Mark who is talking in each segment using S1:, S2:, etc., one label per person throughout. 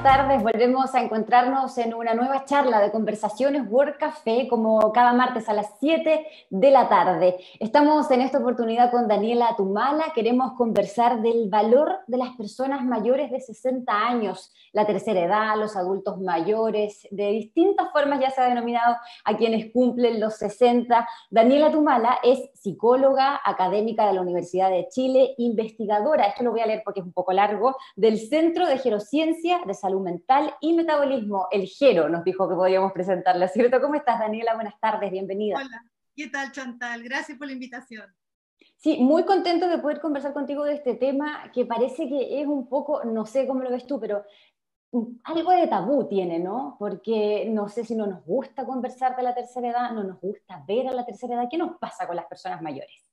S1: buenas tardes. Volvemos a encontrarnos en una nueva charla de conversaciones World Café, como cada martes a las 7 de la tarde. Estamos en esta oportunidad con Daniela Tumala. Queremos conversar del valor de las personas mayores de 60 años, la tercera edad, los adultos mayores, de distintas formas ya se ha denominado a quienes cumplen los 60. Daniela Tumala es psicóloga, académica de la Universidad de Chile, investigadora, esto lo voy a leer porque es un poco largo, del Centro de Gerociencia de Salud Mental y Metabolismo, el GERO, nos dijo que podíamos presentarla, ¿cierto? ¿Cómo estás, Daniela? Buenas tardes, bienvenida.
S2: Hola, ¿qué tal, Chantal? Gracias por la invitación.
S1: Sí, muy contento de poder conversar contigo de este tema que parece que es un poco, no sé cómo lo ves tú, pero algo de tabú tiene, ¿no? Porque no sé si no nos gusta conversar de la tercera edad, no nos gusta ver a la tercera edad. ¿Qué nos pasa con las personas mayores?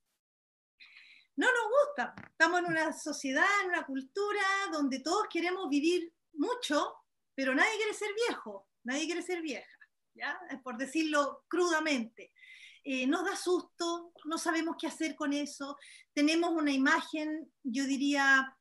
S2: No nos gusta. Estamos en una sociedad, en una cultura donde todos queremos vivir mucho, pero nadie quiere ser viejo, nadie quiere ser vieja, ¿ya? Por decirlo crudamente. Nos da susto, no sabemos qué hacer con eso, tenemos una imagen, yo diría,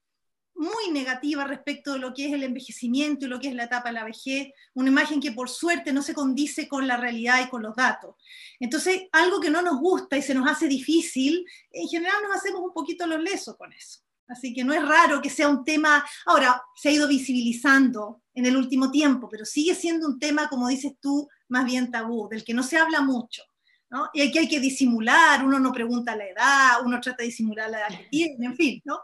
S2: muy negativa respecto de lo que es el envejecimiento y lo que es la etapa de la vejez, una imagen que por suerte no se condice con la realidad y con los datos. Entonces, algo que no nos gusta y se nos hace difícil, en general nos hacemos un poquito los lesos con eso. Así que no es raro que sea un tema, ahora se ha ido visibilizando en el último tiempo, pero sigue siendo un tema, como dices tú, más bien tabú, del que no se habla mucho, ¿no? Y aquí hay que disimular, uno no pregunta la edad, uno trata de disimular la edad que tiene, en fin, ¿no?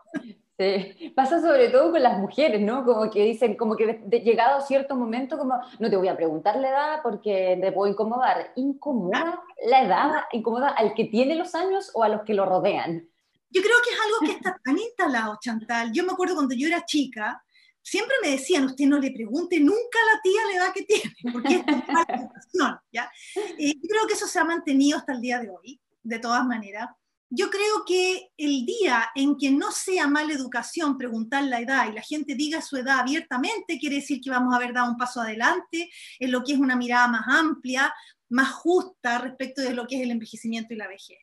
S1: Sí, pasa sobre todo con las mujeres, ¿no? Como que dicen, como que llegado a cierto momento, como, no te voy a preguntar la edad porque te puedo incomodar. ¿Incomoda la edad? ¿Incomoda al que tiene los años o a los que lo rodean?
S2: Yo creo que es algo que está tan instalado, Chantal. Yo me acuerdo cuando yo era chica, siempre me decían, usted no le pregunte nunca a la tía la edad que tiene, porque es por mala educación, ¿ya? Yo creo que eso se ha mantenido hasta el día de hoy, de todas maneras. Yo creo que el día en que no sea mala educación preguntar la edad y la gente diga su edad abiertamente, quiere decir que vamos a haber dado un paso adelante en lo que es una mirada más amplia, más justa respecto de lo que es el envejecimiento y la vejez.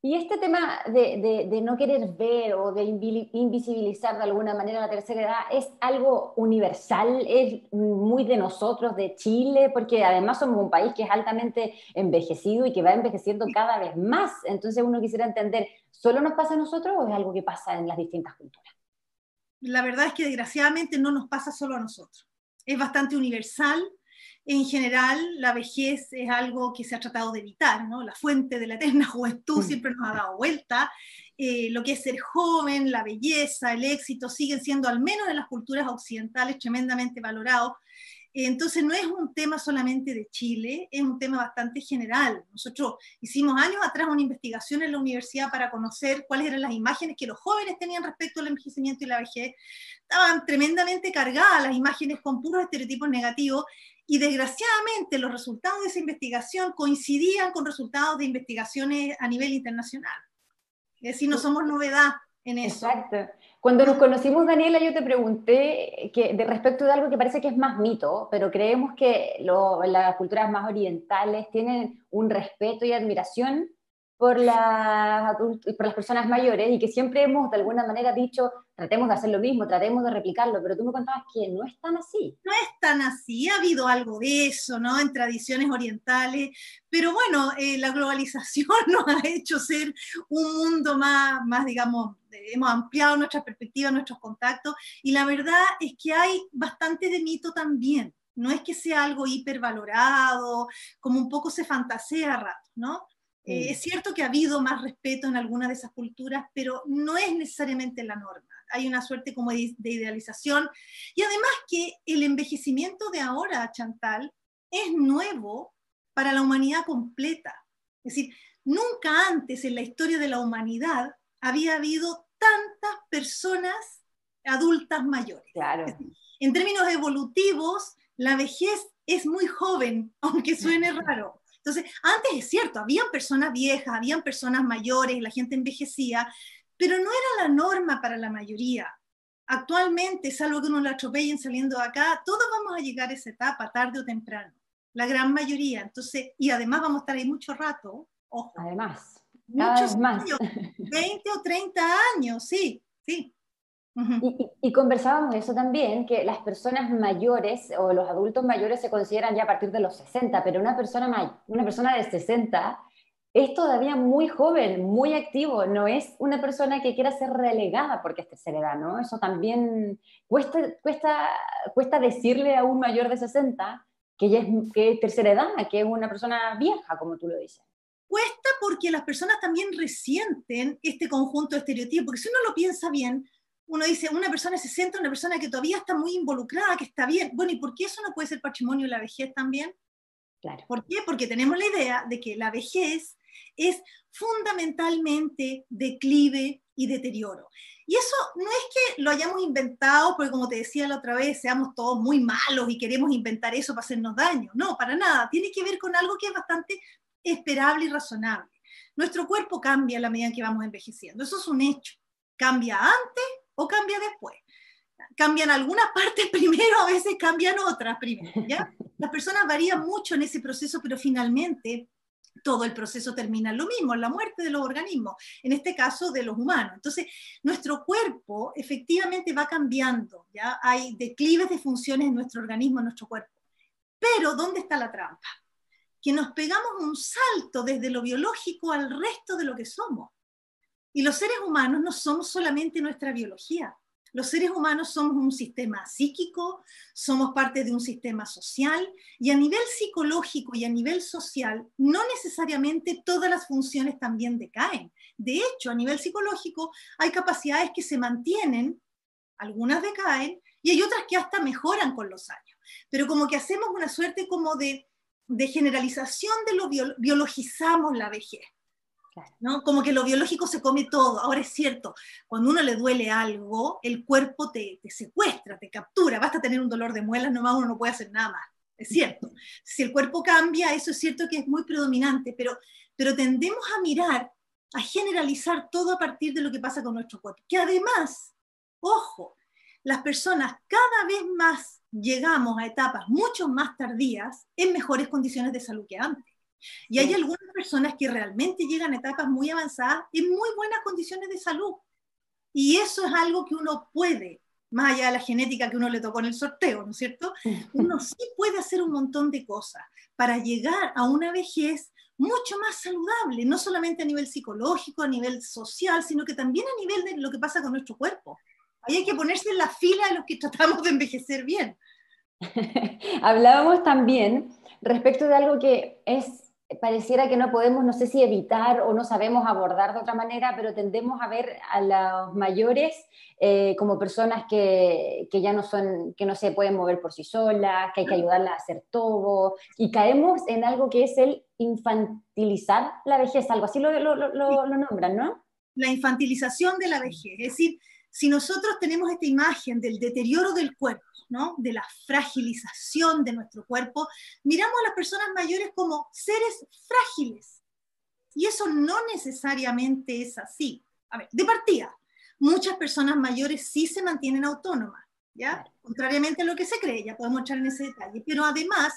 S1: Y este tema de no querer ver o de invisibilizar de alguna manera la tercera edad es algo universal, es muy de nosotros, de Chile, porque además somos un país que es altamente envejecido y que va envejeciendo cada vez más. Entonces uno quisiera entender, ¿solo nos pasa a nosotros o es algo que pasa en las distintas culturas?
S2: La verdad es que desgraciadamente no nos pasa solo a nosotros. Es bastante universal. En general, la vejez es algo que se ha tratado de evitar, ¿no? La fuente de la eterna juventud siempre nos ha dado vuelta. Lo que es ser joven, la belleza, el éxito, siguen siendo, al menos en las culturas occidentales, tremendamente valorados. Entonces no es un tema solamente de Chile, es un tema bastante general. Nosotros hicimos años atrás una investigación en la universidad para conocer cuáles eran las imágenes que los jóvenes tenían respecto al envejecimiento y la vejez. Estaban tremendamente cargadas las imágenes con puros estereotipos negativos y desgraciadamente los resultados de esa investigación coincidían con resultados de investigaciones a nivel internacional. Es decir, no somos novedad en eso.
S1: Exacto. Cuando nos conocimos, Daniela, yo te pregunté que, de respecto de algo que parece que es más mito, pero creemos que las culturas más orientales tienen un respeto y admiración por las personas mayores y que siempre hemos de alguna manera dicho, tratemos de hacer lo mismo, tratemos de replicarlo, pero tú me contabas que no es tan así.
S2: No es tan así, ha habido algo de eso, ¿no? En tradiciones orientales, pero bueno, la globalización nos ha hecho ser un mundo más, digamos, hemos ampliado nuestras perspectivas, nuestros contactos, y la verdad es que hay bastante de mito también. No es que sea algo hipervalorado, como un poco se fantasea a rato, ¿no? Es cierto que ha habido más respeto en algunas de esas culturas, pero no es necesariamente la norma. Hay una suerte como de idealización. Y además que el envejecimiento de ahora, Chantal, es nuevo para la humanidad completa. Es decir, nunca antes en la historia de la humanidad había habido tantas personas adultas mayores.
S1: Claro.
S2: Es decir, en términos evolutivos, la vejez es muy joven, aunque suene raro. Entonces, antes es cierto, habían personas viejas, habían personas mayores, la gente envejecía, pero no era la norma para la mayoría. Actualmente, salvo que uno la atropellen saliendo de acá, todos vamos a llegar a esa etapa, tarde o temprano, la gran mayoría. Entonces, y además vamos a estar ahí mucho rato, ojo,
S1: Además, cada
S2: muchos
S1: vez más.
S2: años, 20 o 30 años, sí, sí.
S1: Y conversábamos de eso también, que las personas mayores o los adultos mayores se consideran ya a partir de los 60, pero una persona de 60 es todavía muy joven, muy activo, no es una persona que quiera ser relegada porque es tercera edad, ¿no? Eso también cuesta decirle a un mayor de 60 que es tercera edad, que es una persona vieja, como tú lo dices.
S2: Cuesta porque las personas también resienten este conjunto de estereotipos, porque si uno lo piensa bien, uno dice, una persona de 60, una persona que todavía está muy involucrada, que está bien. Bueno, ¿y por qué eso no puede ser patrimonio de la vejez también?
S1: Claro.
S2: ¿Por qué? Porque tenemos la idea de que la vejez es fundamentalmente declive y deterioro. Y eso no es que lo hayamos inventado, porque como te decía la otra vez, seamos todos muy malos y queremos inventar eso para hacernos daño. No, para nada. Tiene que ver con algo que es bastante esperable y razonable. Nuestro cuerpo cambia a la medida que vamos envejeciendo. Eso es un hecho. Cambia antes o cambia después. Cambian algunas partes primero, a veces cambian otras primero, ¿ya? Las personas varían mucho en ese proceso, pero finalmente todo el proceso termina en lo mismo, en la muerte de los organismos, en este caso de los humanos. Entonces, nuestro cuerpo efectivamente va cambiando, ¿ya? Hay declives de funciones en nuestro organismo, en nuestro cuerpo. Pero, ¿dónde está la trampa? Que nos pegamos un salto desde lo biológico al resto de lo que somos. Y los seres humanos no somos solamente nuestra biología. Los seres humanos somos un sistema psíquico, somos parte de un sistema social, y a nivel psicológico y a nivel social, no necesariamente todas las funciones también decaen. De hecho, a nivel psicológico hay capacidades que se mantienen, algunas decaen, y hay otras que hasta mejoran con los años. Pero como que hacemos una suerte como de generalización de lo biologizamos la vejez. ¿No? Como que lo biológico se come todo. Ahora es cierto, cuando uno le duele algo, el cuerpo te secuestra, te captura, basta tener un dolor de muelas, nomás uno no puede hacer nada más. Es cierto. Si el cuerpo cambia, eso es cierto que es muy predominante, pero tendemos a mirar, a generalizar todo a partir de lo que pasa con nuestro cuerpo. Que además, ojo, las personas cada vez más llegamos a etapas mucho más tardías en mejores condiciones de salud que antes. Y hay algunas personas que realmente llegan a etapas muy avanzadas en muy buenas condiciones de salud. Y eso es algo que uno puede, más allá de la genética que uno le tocó en el sorteo, ¿no es cierto? Uno sí puede hacer un montón de cosas para llegar a una vejez mucho más saludable, no solamente a nivel psicológico, a nivel social, sino que también a nivel de lo que pasa con nuestro cuerpo. Ahí hay que ponerse en la fila de los que tratamos de envejecer bien.
S1: Hablábamos también respecto de algo que pareciera que no podemos, no sé si evitar o no sabemos abordar de otra manera, pero tendemos a ver a los mayores como personas que ya no son, que no se pueden mover por sí solas, que hay que ayudarlas a hacer todo, y caemos en algo que es el infantilizar la vejez, algo así lo nombran, ¿no?
S2: La infantilización de la vejez, es decir, si nosotros tenemos esta imagen del deterioro del cuerpo, ¿no? De la fragilización de nuestro cuerpo, miramos a las personas mayores como seres frágiles. Y eso no necesariamente es así. A ver, de partida, muchas personas mayores sí se mantienen autónomas, ¿ya? Contrariamente a lo que se cree, ya podemos entrar en ese detalle. Pero además,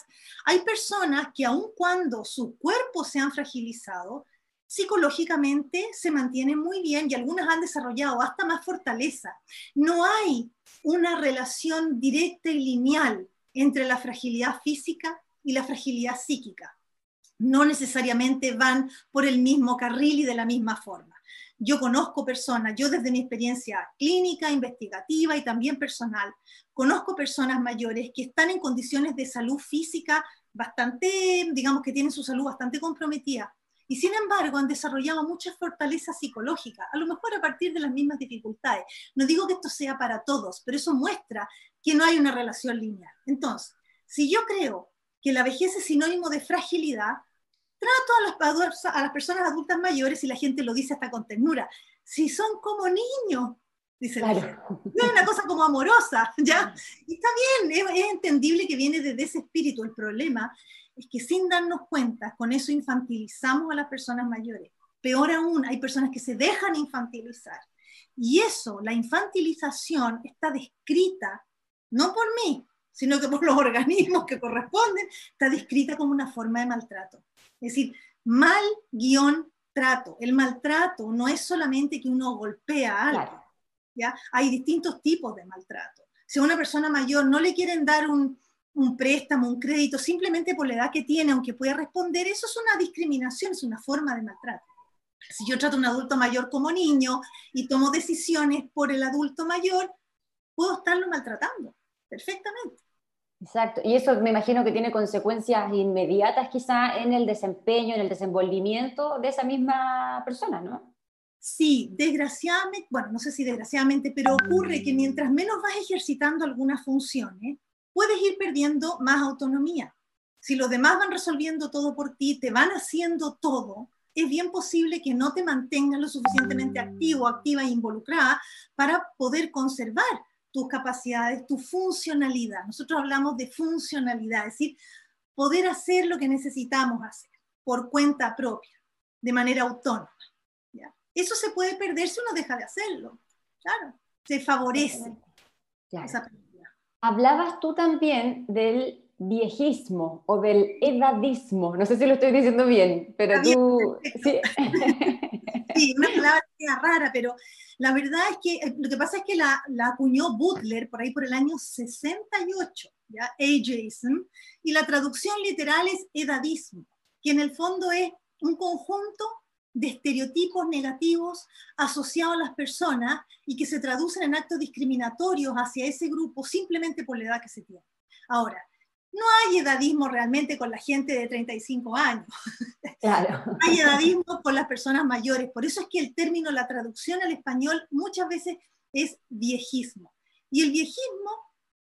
S2: hay personas que aun cuando su cuerpo se han fragilizado, psicológicamente se mantienen muy bien y algunas han desarrollado hasta más fortaleza. No hay una relación directa y lineal entre la fragilidad física y la fragilidad psíquica. No necesariamente van por el mismo carril y de la misma forma. Yo conozco personas, yo desde mi experiencia clínica, investigativa y también personal, conozco personas mayores que están en condiciones de salud física bastante, digamos que tienen su salud bastante comprometida, y sin embargo han desarrollado mucha fortaleza psicológica, a lo mejor a partir de las mismas dificultades. No digo que esto sea para todos, pero eso muestra que no hay una relación lineal. Entonces, si yo creo que la vejez es sinónimo de fragilidad, trato a las personas adultas mayores, y la gente lo dice hasta con ternura, si son como niños, dice la gente. No es una cosa como amorosa, ¿ya? Y está bien, es entendible que viene desde ese espíritu. El problema es que sin darnos cuenta, con eso infantilizamos a las personas mayores. Peor aún, hay personas que se dejan infantilizar. Y eso, la infantilización, está descrita, no por mí, sino que por los organismos que corresponden, está descrita como una forma de maltrato. Es decir, mal-trato. El maltrato no es solamente que uno golpea a alguien. Claro. ¿ya? Hay distintos tipos de maltrato. Si a una persona mayor no le quieren dar un préstamo, un crédito, simplemente por la edad que tiene, aunque pueda responder, eso es una discriminación, es una forma de maltrato. Si yo trato a un adulto mayor como niño y tomo decisiones por el adulto mayor, puedo estarlo maltratando perfectamente.
S1: Exacto, y eso me imagino que tiene consecuencias inmediatas quizá en el desempeño, en el desenvolvimiento de esa misma persona, ¿no?
S2: Sí, desgraciadamente, bueno, no sé si desgraciadamente, pero ocurre que mientras menos vas ejercitando algunas funciones, puedes ir perdiendo más autonomía. Si los demás van resolviendo todo por ti, te van haciendo todo, es bien posible que no te mantengas lo suficientemente activo, activa e involucrada para poder conservar tus capacidades, tu funcionalidad. Nosotros hablamos de funcionalidad, es decir, poder hacer lo que necesitamos hacer por cuenta propia, de manera autónoma. ¿Ya? Eso se puede perder si uno deja de hacerlo. Claro, se favorece
S1: claro.
S2: esa pérdida.
S1: Hablabas tú también del viejismo o del edadismo. No sé si lo estoy diciendo bien, pero
S2: Está bien,
S1: tú... ¿Sí?
S2: sí, una palabra que era rara, pero la verdad es que lo que pasa es que la acuñó Butler por ahí por el año 68, ¿ya? Ageism, y la traducción literal es edadismo, que en el fondo es un conjunto de estereotipos negativos asociados a las personas y que se traducen en actos discriminatorios hacia ese grupo simplemente por la edad que se tiene. Ahora, no hay edadismo realmente con la gente de 35 años.
S1: Claro.
S2: Hay edadismo con las personas mayores. Por eso es que el término, la traducción al español muchas veces es viejismo. Y el viejismo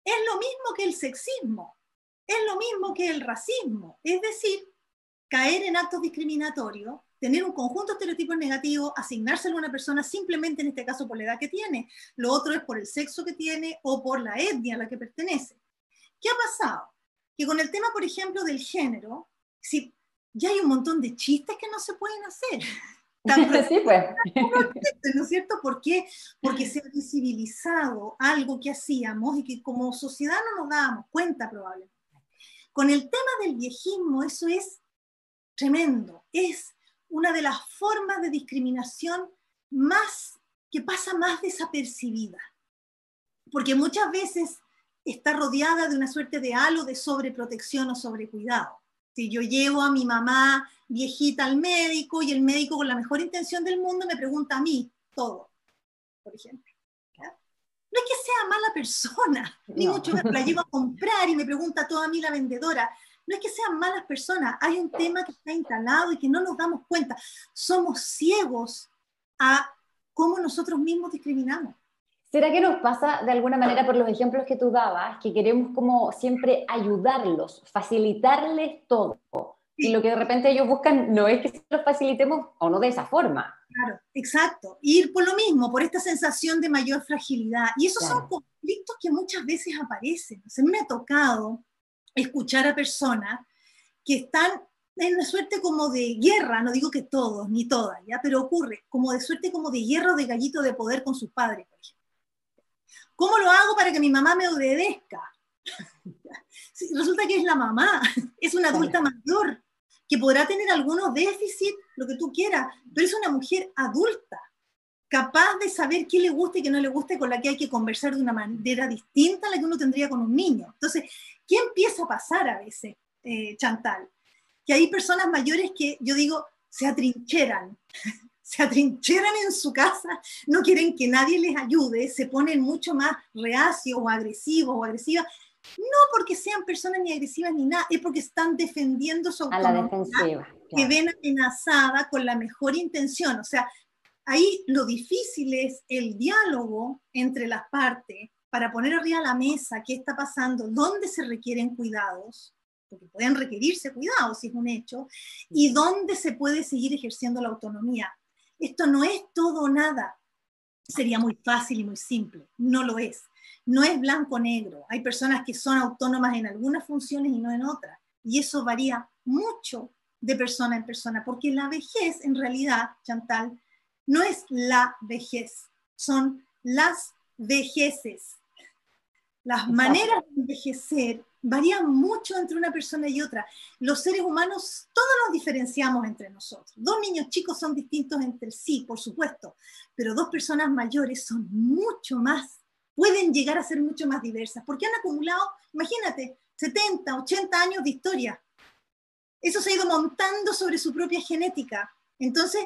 S2: es lo mismo que el sexismo, es lo mismo que el racismo. Es decir, caer en actos discriminatorios, tener un conjunto de estereotipos negativos, asignárselo a una persona simplemente en este caso por la edad que tiene. Lo otro es por el sexo que tiene o por la etnia a la que pertenece. ¿Qué ha pasado? Que con el tema, por ejemplo, del género, si ya hay un montón de chistes que no se pueden hacer.
S1: Sí, pues.
S2: ¿No es cierto? ¿Por qué? Porque se ha visibilizado algo que hacíamos y que como sociedad no nos dábamos cuenta probablemente. Con el tema del viejismo, eso es tremendo. Es una de las formas de discriminación más que pasa más desapercibida. Porque muchas veces está rodeada de una suerte de halo de sobreprotección o sobrecuidado. Si yo llevo a mi mamá viejita al médico y el médico con la mejor intención del mundo me pregunta a mí todo, por ejemplo. ¿Ya? No es que sea mala persona, ni
S1: No.
S2: mucho menos la llevo a comprar y me pregunta toda a mí la vendedora. No es que sean malas personas, hay un tema que está instalado y que no nos damos cuenta. Somos ciegos a cómo nosotros mismos discriminamos.
S1: ¿Será que nos pasa de alguna manera por los ejemplos que tú dabas, que queremos como siempre ayudarlos, facilitarles todo? Y
S2: Sí.
S1: lo que de repente ellos buscan no es que se los facilitemos o no de esa forma.
S2: Claro, exacto. Ir por lo mismo, por esta sensación de mayor fragilidad. Y esos son
S1: Claro.
S2: conflictos que muchas veces aparecen. O sea, me ha tocado escuchar a personas que están en una suerte como de guerra, no digo que todos, ni todas, ¿ya? Pero ocurre como de suerte como de guerra o de gallito de poder con sus padres, por ejemplo. ¿Cómo lo hago para que mi mamá me obedezca? Sí, resulta que es la mamá, es una adulta mayor, que podrá tener algunos déficits, lo que tú quieras, pero es una mujer adulta, capaz de saber qué le gusta y qué no le gusta y con la que hay que conversar de una manera distinta a la que uno tendría con un niño. Entonces, ¿qué empieza a pasar a veces, Chantal? Que hay personas mayores que, yo digo, se atrincheran en su casa, no quieren que nadie les ayude, se ponen mucho más reacios o agresivos o agresivas, no porque sean personas ni agresivas ni nada, es porque están defendiendo su
S1: A la
S2: autonomía,
S1: defensiva.
S2: que
S1: Claro.
S2: ven amenazada con la mejor intención. O sea, ahí lo difícil es el diálogo entre las partes para poner arriba de la mesa qué está pasando, dónde se requieren cuidados, porque pueden requerirse cuidados si es un hecho, y dónde se puede seguir ejerciendo la autonomía. Esto no es todo o nada. Sería muy fácil y muy simple. No lo es. No es blanco-negro. Hay personas que son autónomas en algunas funciones y no en otras. Y eso varía mucho de persona en persona, porque la vejez, en realidad, Chantal, no es la vejez, son las vejeces. Las
S1: Exacto.
S2: maneras de envejecer varía mucho entre una persona y otra. Los seres humanos, todos nos diferenciamos entre nosotros. Dos niños chicos son distintos entre sí, por supuesto, pero dos personas mayores son mucho más, pueden llegar a ser mucho más diversas, porque han acumulado, imagínate, 70, 80 años de historia. Eso se ha ido montando sobre su propia genética. Entonces,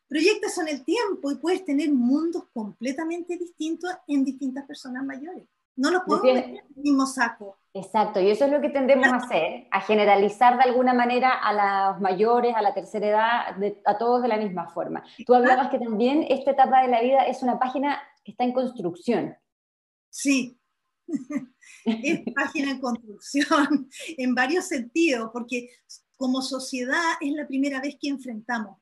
S2: proyectas en el tiempo y puedes tener mundos completamente distintos en distintas personas mayores. No los podemos meter en el mismo saco.
S1: Exacto, y eso es lo que tendemos a hacer, a generalizar de alguna manera a los mayores, a la tercera edad, a todos de la misma forma. Tú hablabas que también esta etapa de la vida es una página que está en construcción.
S2: Sí, es página en construcción en varios sentidos, porque como sociedad es la primera vez que enfrentamos.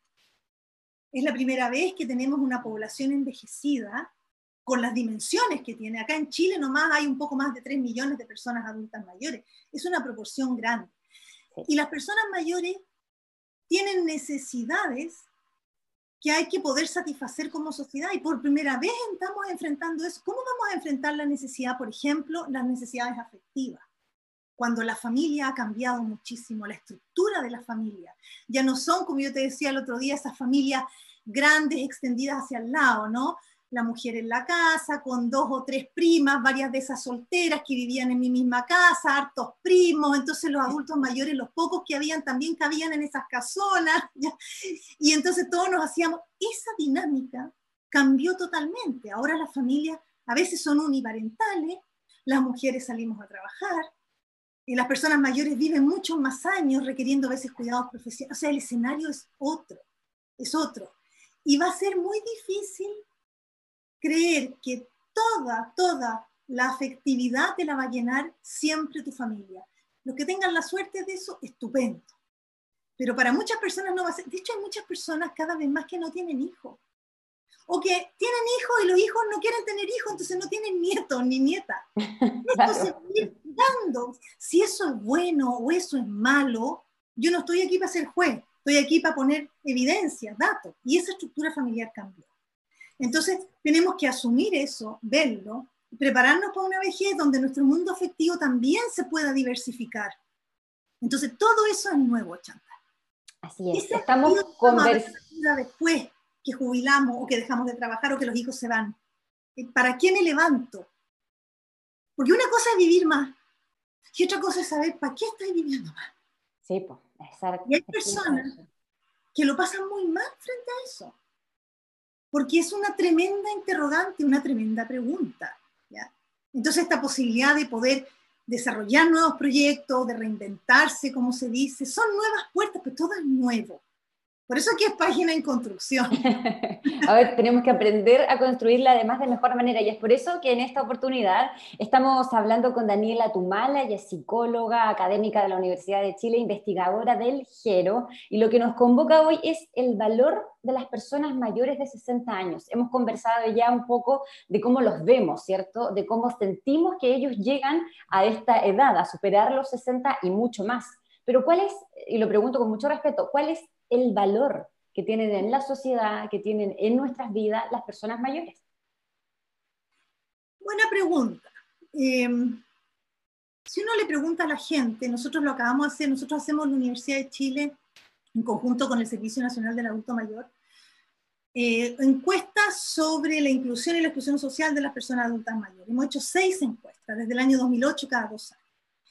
S2: Es la primera vez que tenemos una población envejecida con las dimensiones que tiene. Acá en Chile nomás hay un poco más de 3 millones de personas adultas mayores. Es una proporción grande. Y las personas mayores tienen necesidades que hay que poder satisfacer como sociedad. Y por primera vez estamos enfrentando eso. ¿Cómo vamos a enfrentar la necesidad, por ejemplo, las necesidades afectivas? Cuando la familia ha cambiado muchísimo, la estructura de la familia. Ya no son, como yo te decía el otro día, esas familias grandes extendidas hacia el lado, ¿no? La mujer en la casa, con 2 o 3 primas, varias de esas solteras que vivían en mi misma casa, hartos primos, entonces los adultos mayores, los pocos que habían, también cabían en esas casonas, ¿ya? Y entonces todos nos hacíamos, esa dinámica cambió totalmente. Ahora las familias a veces son uniparentales, las mujeres salimos a trabajar, y las personas mayores viven muchos más años requiriendo a veces cuidados profesionales. O sea, el escenario es otro, es otro. Y va a ser muy difícil creer que toda la afectividad te la va a llenar siempre tu familia. Los que tengan la suerte de eso, estupendo. Pero para muchas personas no va a ser. De hecho, hay muchas personas cada vez más que no tienen hijos. O que tienen hijos y los hijos no quieren tener hijos, entonces no tienen nietos ni nietas. Esto se va a ir dando. Si eso es bueno o eso es malo, yo no estoy aquí para ser juez, estoy aquí para poner evidencias, datos. Y esa estructura familiar cambió. Entonces, tenemos que asumir eso, verlo, prepararnos para una vejez donde nuestro mundo afectivo también se pueda diversificar. Entonces, todo eso es nuevo, Chantal.
S1: Así es, estamos conversando.
S2: Después que jubilamos o que dejamos de trabajar o que los hijos se van. ¿Para qué me levanto? Porque una cosa es vivir más y otra cosa es saber para qué estoy viviendo más.
S1: Sí, pues, exacto.
S2: Y hay personas que lo pasan muy mal frente a eso. Porque es una tremenda interrogante, una tremenda pregunta, ¿ya? Entonces esta posibilidad de poder desarrollar nuevos proyectos, de reinventarse, como se dice, son nuevas puertas, pero todo es nuevo. Por eso aquí es página en construcción.
S1: A ver, tenemos que aprender a construirla además de mejor manera, y es por eso que en esta oportunidad estamos hablando con Daniela Tumala. Ella es psicóloga, académica de la Universidad de Chile, investigadora del GERO, y lo que nos convoca hoy es el valor de las personas mayores de 60 años. Hemos conversado ya un poco de cómo los vemos, ¿cierto? De cómo sentimos que ellos llegan a esta edad, a superar los 60 y mucho más. Pero ¿cuál es, y lo pregunto con mucho respeto, cuál es el valor que tienen en la sociedad, que tienen en nuestras vidas las personas mayores?
S2: Buena pregunta. Si uno le pregunta a la gente, nosotros lo acabamos de hacer, nosotros hacemos en la Universidad de Chile, en conjunto con el Servicio Nacional del Adulto Mayor, encuestas sobre la inclusión y la exclusión social de las personas adultas mayores. Hemos hecho 6 encuestas desde el año 2008 cada 2 años.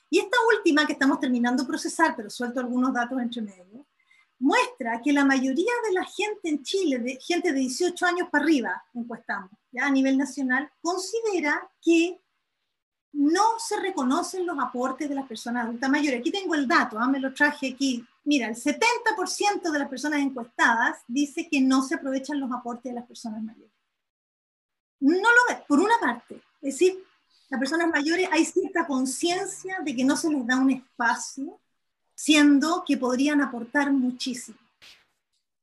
S2: Y esta última, que estamos terminando de procesar, pero suelto algunos datos entre medio, muestra que la mayoría de la gente en Chile, gente de 18 años para arriba, encuestamos, ya a nivel nacional, considera que no se reconocen los aportes de las personas adultas mayores. Aquí tengo el dato, me lo traje aquí. Mira, el 70% de las personas encuestadas dice que no se aprovechan los aportes de las personas mayores. No lo ves, por una parte. Es decir, las personas mayores hay cierta conciencia de que no se les da un espacio, siendo que podrían aportar muchísimo.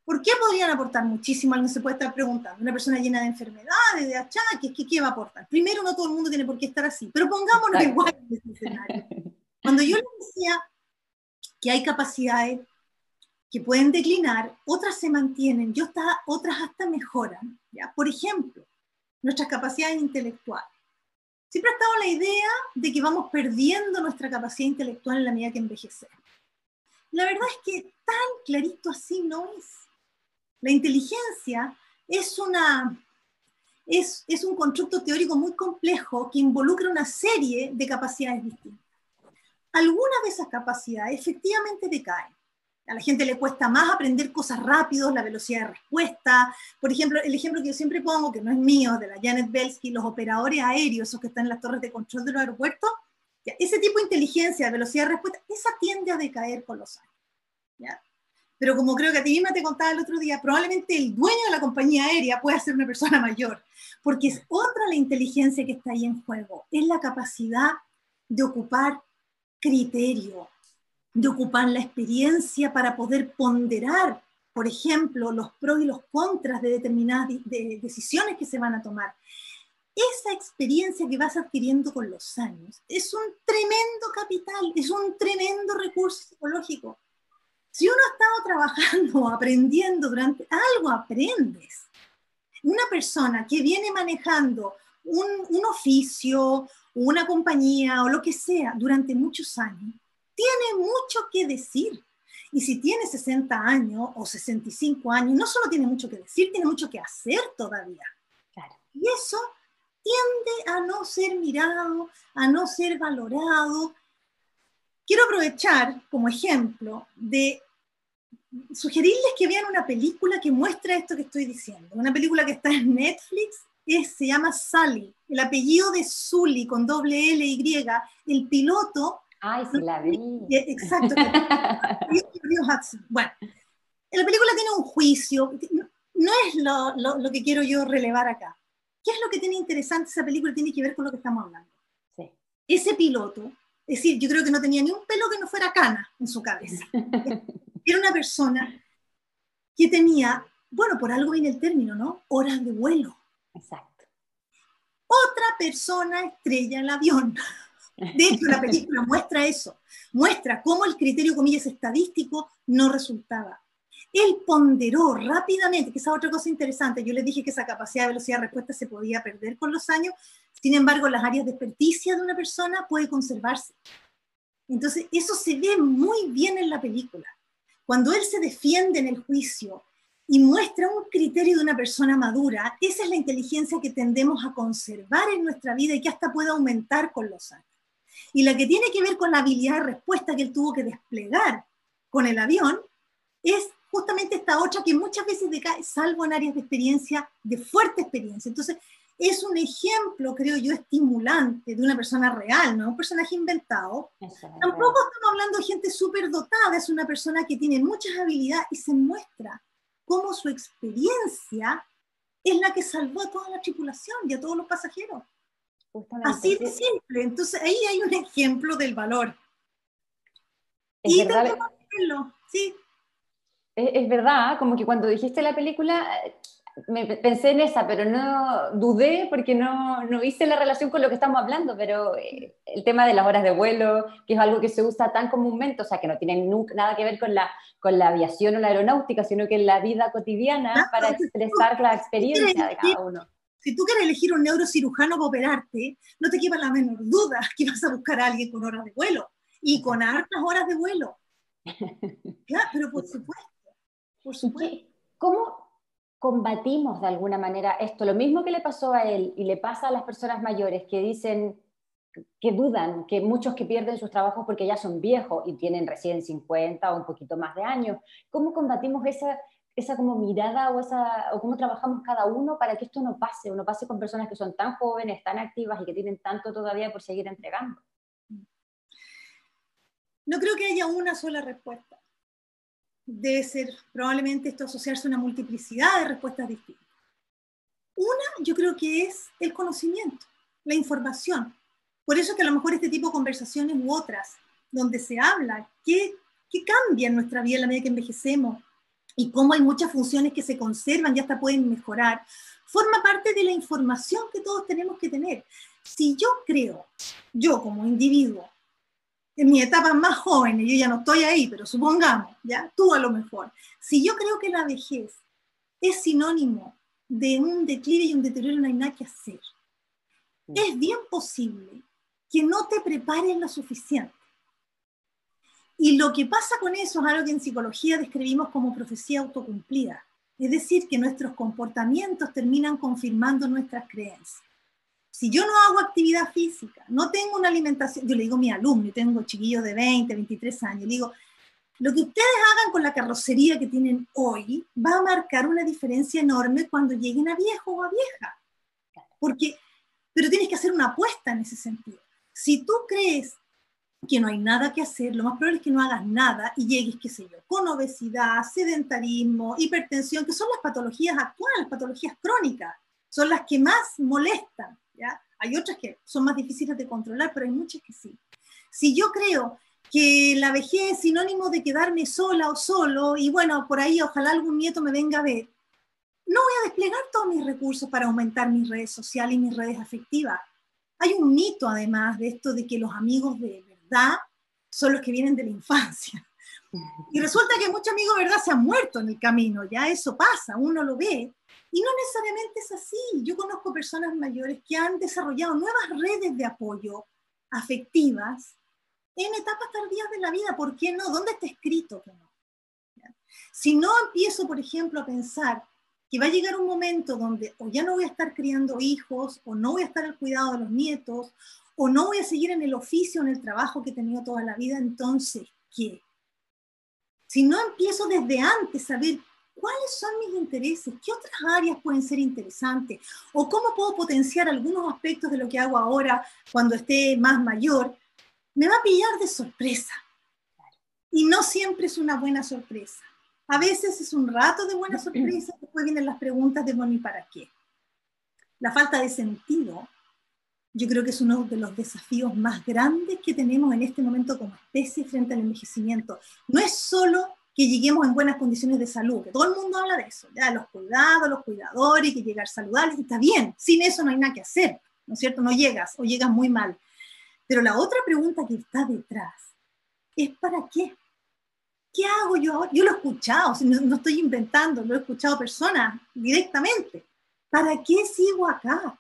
S2: ¿Por qué podrían aportar muchísimo? Alguien se puede estar preguntando. Una persona llena de enfermedades, de achaques, ¿qué va a aportar? Primero, no todo el mundo tiene por qué estar así, pero pongámonos igual en ese escenario. Cuando yo les decía que hay capacidades que pueden declinar, otras se mantienen, otras hasta mejoran, ¿ya? Por ejemplo, nuestras capacidades intelectuales. Siempre ha estado la idea de que vamos perdiendo nuestra capacidad intelectual en la medida que envejecemos. La verdad es que tan clarito así no es. La inteligencia es un constructo teórico muy complejo que involucra una serie de capacidades distintas. Algunas de esas capacidades efectivamente decaen. A la gente le cuesta más aprender cosas rápidos, la velocidad de respuesta. Por ejemplo, el ejemplo que yo siempre pongo, que no es mío, de la Janet Belsky, los operadores aéreos, esos que están en las torres de control de los aeropuertos, ¿ya? Ese tipo de inteligencia, de velocidad de respuesta, esa tiende a decaer con los años, ¿ya? Pero como creo que a ti misma te contaba el otro día, probablemente el dueño de la compañía aérea pueda ser una persona mayor, porque es otra la inteligencia que está ahí en juego, es la capacidad de ocupar criterio, de ocupar la experiencia para poder ponderar, por ejemplo, los pros y los contras de determinadas decisiones que se van a tomar. Esa experiencia que vas adquiriendo con los años es un tremendo capital, es un tremendo recurso psicológico. Si uno ha estado trabajando, aprendiendo durante algo, aprendes. Una persona que viene manejando un oficio, una compañía o lo que sea durante muchos años, tiene mucho que decir. Y si tiene 60 años o 65 años, no solo tiene mucho que decir, tiene mucho que hacer todavía. Claro. Y eso tiende a no ser mirado, a no ser valorado. Quiero aprovechar como ejemplo de sugerirles que vean una película que muestra esto que estoy diciendo. Una película que está en Netflix, se llama Sully, el apellido de Sully con doble L Y, el piloto.
S1: Ay, sí, la vi.
S2: Exacto. Bueno, la película tiene un juicio, no es lo que quiero yo relevar acá. ¿Qué es lo que tiene interesante esa película? Tiene que ver con lo que estamos hablando. Sí. Ese piloto, es decir, yo creo que no tenía ni un pelo que no fuera cana en su cabeza. Era una persona que tenía, bueno, por algo viene el término, ¿no? Horas de vuelo. Exacto. Otra persona estrella el avión. De hecho, la película muestra eso. Muestra cómo el criterio, comillas, estadístico no resultaba. Él ponderó rápidamente, que esa es otra cosa interesante. Yo les dije que esa capacidad de velocidad de respuesta se podía perder con los años. Sin embargo, las áreas de experticia de una persona puede conservarse. Entonces, eso se ve muy bien en la película. Cuando él se defiende en el juicio y muestra un criterio de una persona madura, esa es la inteligencia que tendemos a conservar en nuestra vida y que hasta puede aumentar con los años. Y la que tiene que ver con la habilidad de respuesta que él tuvo que desplegar con el avión es justamente esta otra que muchas veces decae, salvo en áreas de experiencia, de fuerte experiencia. Entonces, es un ejemplo, creo yo, estimulante de una persona real, no un personaje inventado. Tampoco estamos hablando de gente súper dotada, es una persona que tiene muchas habilidades y se muestra cómo su experiencia es la que salvó a toda la tripulación y a todos los pasajeros. Justamente, así de simple. Entonces, ahí hay un ejemplo del valor.
S1: Es
S2: y
S1: verdad,
S2: tenemos que verlo, sí.
S1: Es verdad, como que cuando dijiste la película, pensé en esa, pero no dudé porque no hice la relación con lo que estamos hablando, pero el tema de las horas de vuelo, que es algo que se usa tan comúnmente, o sea, que no tiene nada que ver con la aviación o la aeronáutica, sino que en la vida cotidiana, para expresar la experiencia de cada uno.
S2: Si tú quieres elegir un neurocirujano para operarte, no te quepa la menor duda que vas a buscar a alguien con horas de vuelo, y con hartas horas de vuelo. Ya, pero por supuesto. Por supuesto.
S1: ¿Cómo combatimos de alguna manera esto? Lo mismo que le pasó a él y le pasa a las personas mayores que dicen, que dudan, que muchos que pierden sus trabajos porque ya son viejos y tienen recién 50 o un poquito más de años. ¿Cómo combatimos esa como mirada o cómo trabajamos cada uno para que esto no pase con personas que son tan jóvenes, tan activas y que tienen tanto todavía por seguir entregando?
S2: No creo que haya una sola respuesta. Debe ser probablemente esto asociarse a una multiplicidad de respuestas distintas. Una, yo creo que es el conocimiento, la información. Por eso es que a lo mejor este tipo de conversaciones u otras, donde se habla qué cambia en nuestra vida a la medida que envejecemos y cómo hay muchas funciones que se conservan y hasta pueden mejorar, forma parte de la información que todos tenemos que tener. Si yo creo, yo como individuo, en mi etapa más joven, yo ya no estoy ahí, pero supongamos, ya, tú a lo mejor, si yo creo que la vejez es sinónimo de un declive y un deterioro, no hay nada que hacer. es bien posible que no te prepares lo suficiente. Y lo que pasa con eso es algo que en psicología describimos como profecía autocumplida. Es decir, que nuestros comportamientos terminan confirmando nuestras creencias. Si yo no hago actividad física, no tengo una alimentación, yo le digo a mi alumno, yo tengo chiquillos de 20, 23 años, le digo, lo que ustedes hagan con la carrocería que tienen hoy va a marcar una diferencia enorme cuando lleguen a viejo o a vieja. Pero tienes que hacer una apuesta en ese sentido. Si tú crees que no hay nada que hacer, lo más probable es que no hagas nada y llegues, qué sé yo, con obesidad, sedentarismo, hipertensión, que son las patologías actuales, las patologías crónicas, son las que más molestan, ¿ya? Hay otras que son más difíciles de controlar, pero hay muchas que sí. Si yo creo que la vejez es sinónimo de quedarme sola o solo, y bueno, por ahí ojalá algún nieto me venga a ver, no voy a desplegar todos mis recursos para aumentar mis redes sociales y mis redes afectivas. Hay un mito, además, de esto de que los amigos de verdad son los que vienen de la infancia. Y resulta que muchos amigos de verdad se han muerto en el camino, ya eso pasa, uno lo ve. Y no necesariamente es así. Yo conozco personas mayores que han desarrollado nuevas redes de apoyo afectivas en etapas tardías de la vida. ¿Por qué no? ¿Dónde está escrito que no? ¿Ya? Si no empiezo, por ejemplo, a pensar que va a llegar un momento donde o ya no voy a estar criando hijos, o no voy a estar al cuidado de los nietos, o no voy a seguir en el oficio, en el trabajo que he tenido toda la vida, entonces, ¿qué? Si no empiezo desde antes a ver cuáles son mis intereses, qué otras áreas pueden ser interesantes, o cómo puedo potenciar algunos aspectos de lo que hago ahora cuando esté más mayor, me va a pillar de sorpresa. Y no siempre es una buena sorpresa. A veces es un rato de buena sorpresa, después vienen las preguntas de bueno, ¿y para qué? La falta de sentido, yo creo que es uno de los desafíos más grandes que tenemos en este momento como especie frente al envejecimiento. No es solo que lleguemos en buenas condiciones de salud, que todo el mundo habla de eso, ya los cuidados, los cuidadores, que llegar saludables, y está bien, sin eso no hay nada que hacer, ¿no es cierto? No llegas o llegas muy mal. Pero la otra pregunta que está detrás es ¿para qué? ¿Qué hago yo ahora? Yo lo he escuchado, no estoy inventando, lo he escuchado personas directamente. ¿Para qué sigo acá?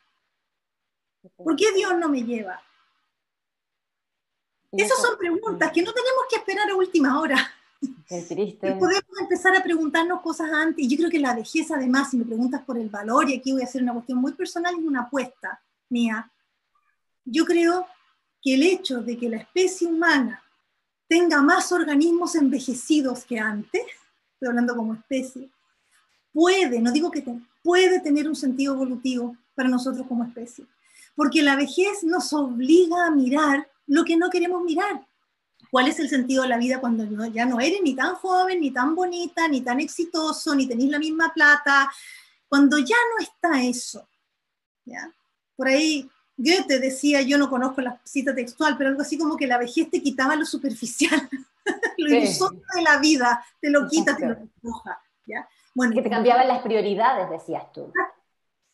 S2: ¿Por qué Dios no me lleva? Esas son preguntas que no tenemos que esperar a última hora.
S1: Qué triste.
S2: Podemos empezar a preguntarnos cosas antes. Y yo creo que la vejez, además, si me preguntas por el valor, y aquí voy a hacer una cuestión muy personal y una apuesta mía, yo creo que el hecho de que la especie humana tenga más organismos envejecidos que antes, estoy hablando como especie, puede, no digo que puede tener un sentido evolutivo para nosotros como especie. Porque la vejez nos obliga a mirar lo que no queremos mirar. ¿Cuál es el sentido de la vida cuando ya no eres ni tan joven, ni tan bonita, ni tan exitoso, ni tenés la misma plata? Cuando ya no está eso, ¿ya? Por ahí Goethe decía, yo no conozco la cita textual, pero algo así como que la vejez te quitaba lo superficial, lo ilusorio de la vida, te lo quita, te lo despoja, ¿ya? Bueno,
S1: que te cambiaban las prioridades, decías tú.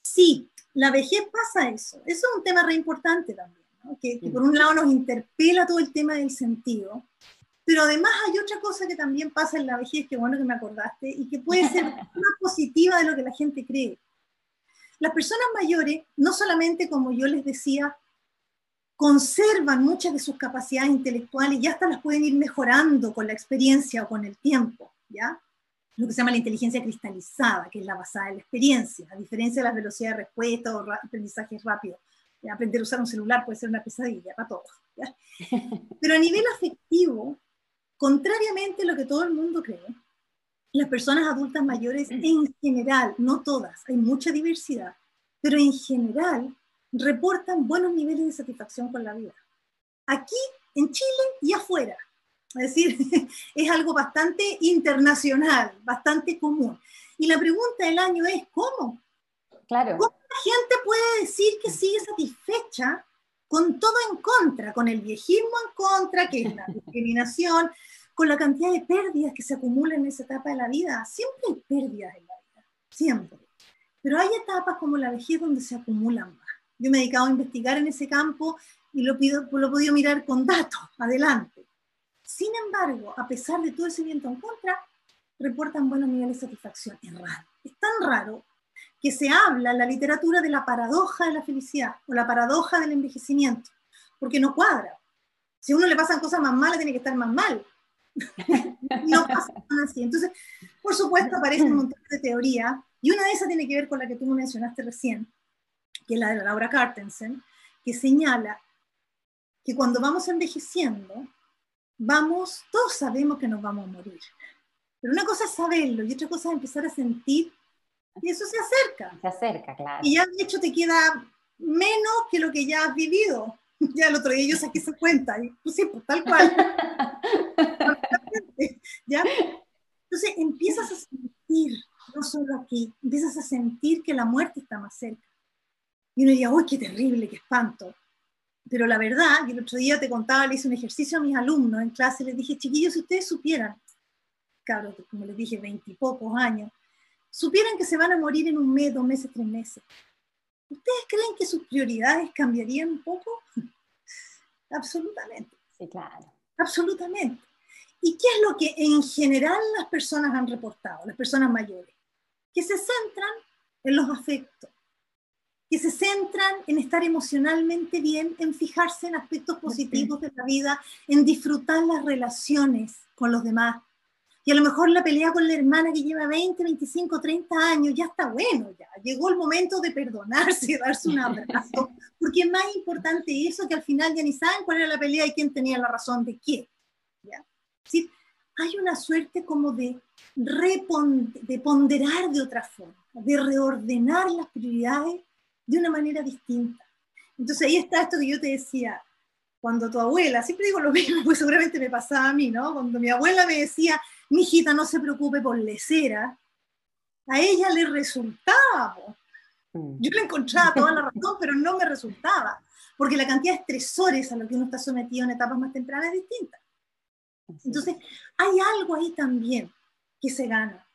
S2: Sí, la vejez pasa eso. Eso es un tema re importante también, ¿no? Que por un lado nos interpela todo el tema del sentido, pero además hay otra cosa que también pasa en la vejez, que bueno que me acordaste, y que puede ser más positiva de lo que la gente cree. Las personas mayores, no solamente, como yo les decía, conservan muchas de sus capacidades intelectuales y hasta las pueden ir mejorando con la experiencia o con el tiempo, ¿ya? Lo que se llama la inteligencia cristalizada, que es la basada en la experiencia, a diferencia de las velocidades de respuesta o aprendizaje rápido. Aprender a usar un celular puede ser una pesadilla para todos, ¿ya? Pero a nivel afectivo, contrariamente a lo que todo el mundo cree, las personas adultas mayores en general, no todas, hay mucha diversidad, pero en general reportan buenos niveles de satisfacción con la vida. Aquí, en Chile y afuera. Es decir, es algo bastante internacional, bastante común. Y la pregunta del año es, ¿cómo?
S1: Claro.
S2: ¿Cómo la gente puede decir que sigue satisfecha con todo en contra, con el viejismo en contra, que es la discriminación, con la cantidad de pérdidas que se acumulan en esa etapa de la vida? Siempre hay pérdidas en la vida, siempre. Pero hay etapas como la vejez donde se acumulan más. Yo me he dedicado a investigar en ese campo y lo he podido mirar con datos, adelante. Sin embargo, a pesar de todo ese viento en contra, reportan buenos niveles de satisfacción. Es raro. Es tan raro que se habla en la literatura de la paradoja de la felicidad o la paradoja del envejecimiento, porque no cuadra. Si a uno le pasan cosas más malas, tiene que estar más mal. No pasa así. Entonces, por supuesto, aparecen un montón de teorías, y una de esas tiene que ver con la que tú me mencionaste recién, que es la de la Laura Carstensen, que señala que cuando vamos envejeciendo, todos sabemos que nos vamos a morir. Pero una cosa es saberlo y otra cosa es empezar a sentir que eso se acerca.
S1: Se acerca, claro.
S2: Y ya de hecho te queda menos que lo que ya has vivido. Ya el otro día yo saqué esa cuenta, y pues sí, pues tal cual. ¿Ya? Entonces empiezas a sentir, no solo aquí, empiezas a sentir que la muerte está más cerca. Y uno diría, uy, qué terrible, qué espanto. Pero la verdad, y el otro día te contaba, le hice un ejercicio a mis alumnos en clase, les dije, chiquillos, si ustedes supieran, cabros, como les dije, 20 y pocos años, supieran que se van a morir en 1 mes, 2 meses, 3 meses, ¿ustedes creen que sus prioridades cambiarían un poco? Absolutamente.
S1: Sí, claro.
S2: Absolutamente. ¿Y qué es lo que en general las personas han reportado, las personas mayores? Que se centran en los afectos, que se centran en estar emocionalmente bien, en fijarse en aspectos positivos de la vida, en disfrutar las relaciones con los demás. Y a lo mejor la pelea con la hermana que lleva 20, 25, 30 años, ya está bueno, ya llegó el momento de perdonarse, darse un abrazo, porque es más importante eso, que al final ya ni saben cuál era la pelea y quién tenía la razón de qué. ¿Ya? ¿Sí? Hay una suerte como de ponderar de otra forma, de reordenar las prioridades de una manera distinta. Entonces ahí está esto que yo te decía, cuando tu abuela, siempre digo lo mismo, pues seguramente me pasaba a mí, ¿no? Cuando mi abuela me decía, mijita, no se preocupe por lesera, a ella le resultaba. Yo le encontraba toda la razón, pero no me resultaba, porque la cantidad de estresores a los que uno está sometido en etapas más tempranas es distinta. Entonces, hay algo ahí también que se gana,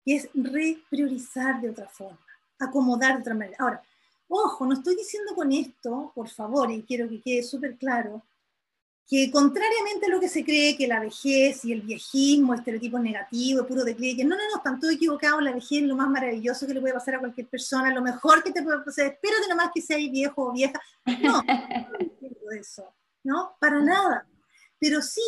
S2: que es repriorizar de otra forma, acomodar de otra manera. Ahora, ojo, no estoy diciendo con esto, por favor, y quiero que quede súper claro, que contrariamente a lo que se cree que la vejez y el viejismo, estereotipos negativos, puro declive, que no, están todos equivocados, la vejez es lo más maravilloso que le puede pasar a cualquier persona, lo mejor que te puede pasar, espérate nomás que seas viejo o vieja. No, no entiendo eso, ¿no? Para nada. Pero sí,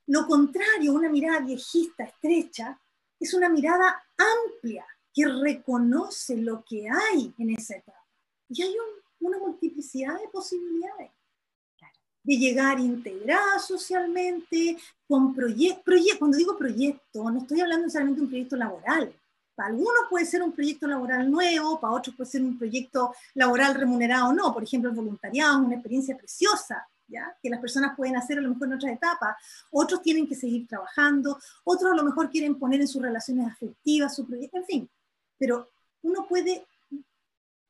S2: lo contrario, una mirada viejista, estrecha, es una mirada amplia, que reconoce lo que hay en esa etapa. Y hay una multiplicidad de posibilidades de llegar integrada socialmente, con proyectos. Cuando digo proyecto, no estoy hablando necesariamente de un proyecto laboral. Para algunos puede ser un proyecto laboral nuevo, para otros puede ser un proyecto laboral remunerado o no. Por ejemplo, el voluntariado es una experiencia preciosa, ¿ya? Que las personas pueden hacer a lo mejor en otras etapas. Otros tienen que seguir trabajando, otros a lo mejor quieren poner en sus relaciones afectivas su proyecto, en fin. Pero uno puede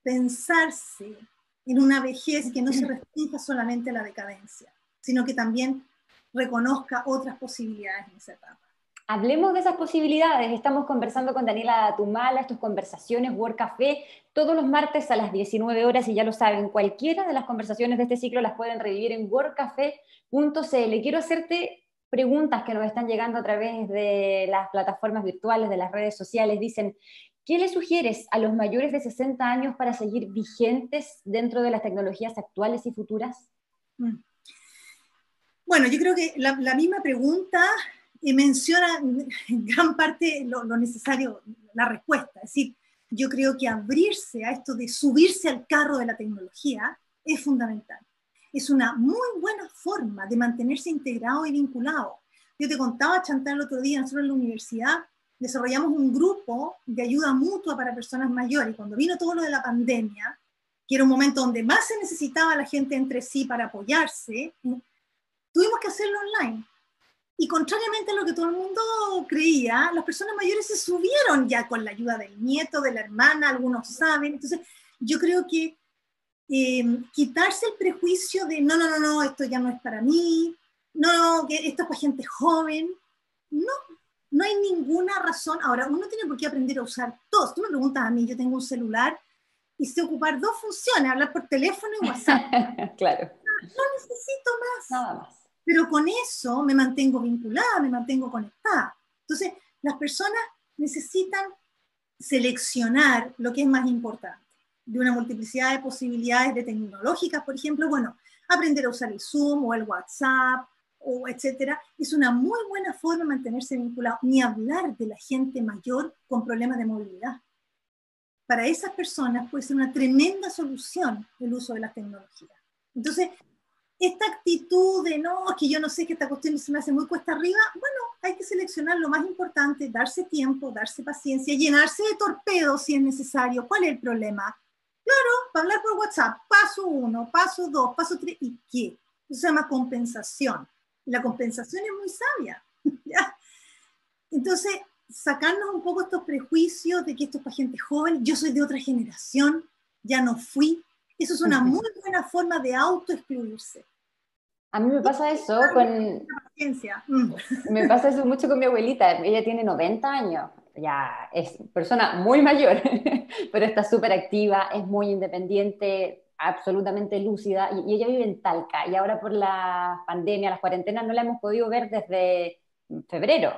S2: pensarse en una vejez que no se restrinja solamente a la decadencia, sino que también reconozca otras posibilidades en esa etapa.
S1: Hablemos de esas posibilidades. Estamos conversando con Daniela Tumala, estas conversaciones Work Café, todos los martes a las 19 horas, y ya lo saben, cualquiera de las conversaciones de este ciclo las pueden revivir en workcafé.cl. Quiero hacerte preguntas que nos están llegando a través de las plataformas virtuales, de las redes sociales. Dicen, ¿qué le sugieres a los mayores de 60 años para seguir vigentes dentro de las tecnologías actuales y futuras?
S2: Bueno, yo creo que la misma pregunta menciona en gran parte lo necesario, la respuesta. Es decir, yo creo que abrirse a esto de subirse al carro de la tecnología es fundamental. Es una muy buena forma de mantenerse integrado y vinculado. Yo te contaba, Chantal, el otro día, nosotros en la universidad desarrollamos un grupo de ayuda mutua para personas mayores. Cuando vino todo lo de la pandemia, que era un momento donde más se necesitaba la gente entre sí para apoyarse, tuvimos que hacerlo online. Y contrariamente a lo que todo el mundo creía, las personas mayores se subieron ya con la ayuda del nieto, de la hermana, algunos saben. Entonces, yo creo que quitarse el prejuicio de no, esto ya no es para mí, no, que esto es para gente joven, no hay ninguna razón. Ahora, uno tiene por qué aprender a usar todos. Tú me preguntas a mí, yo tengo un celular y sé ocupar 2 funciones, hablar por teléfono y WhatsApp.
S1: Claro.
S2: No necesito más.
S1: Nada más.
S2: Pero con eso me mantengo vinculada, me mantengo conectada. Entonces, las personas necesitan seleccionar lo que es más importante, de una multiplicidad de posibilidades de tecnológicas, por ejemplo, bueno, aprender a usar el Zoom o el WhatsApp, o etcétera, es una muy buena forma de mantenerse vinculado, ni hablar de la gente mayor con problemas de movilidad. Para esas personas puede ser una tremenda solución el uso de las tecnologías. Entonces, esta actitud de no, que yo no sé, que esta cuestión se me hace muy cuesta arriba, bueno, hay que seleccionar lo más importante, darse tiempo, darse paciencia, llenarse de torpedos si es necesario. ¿Cuál es el problema? Claro, para hablar por WhatsApp, paso 1, paso 2, paso 3, ¿y qué? Eso se llama compensación. Y la compensación es muy sabia, ¿ya? Entonces, sacarnos un poco estos prejuicios de que esto es para gente joven, yo soy de otra generación, ya no fui. Eso es una muy buena forma de autoexcluirse.
S1: A mí me pasa eso con... Me pasa eso mucho con mi abuelita. Ella tiene 90 años, ya es persona muy mayor, pero está súper activa, es muy independiente, absolutamente lúcida, y ella vive en Talca, y ahora por la pandemia, las cuarentenas, no la hemos podido ver desde febrero.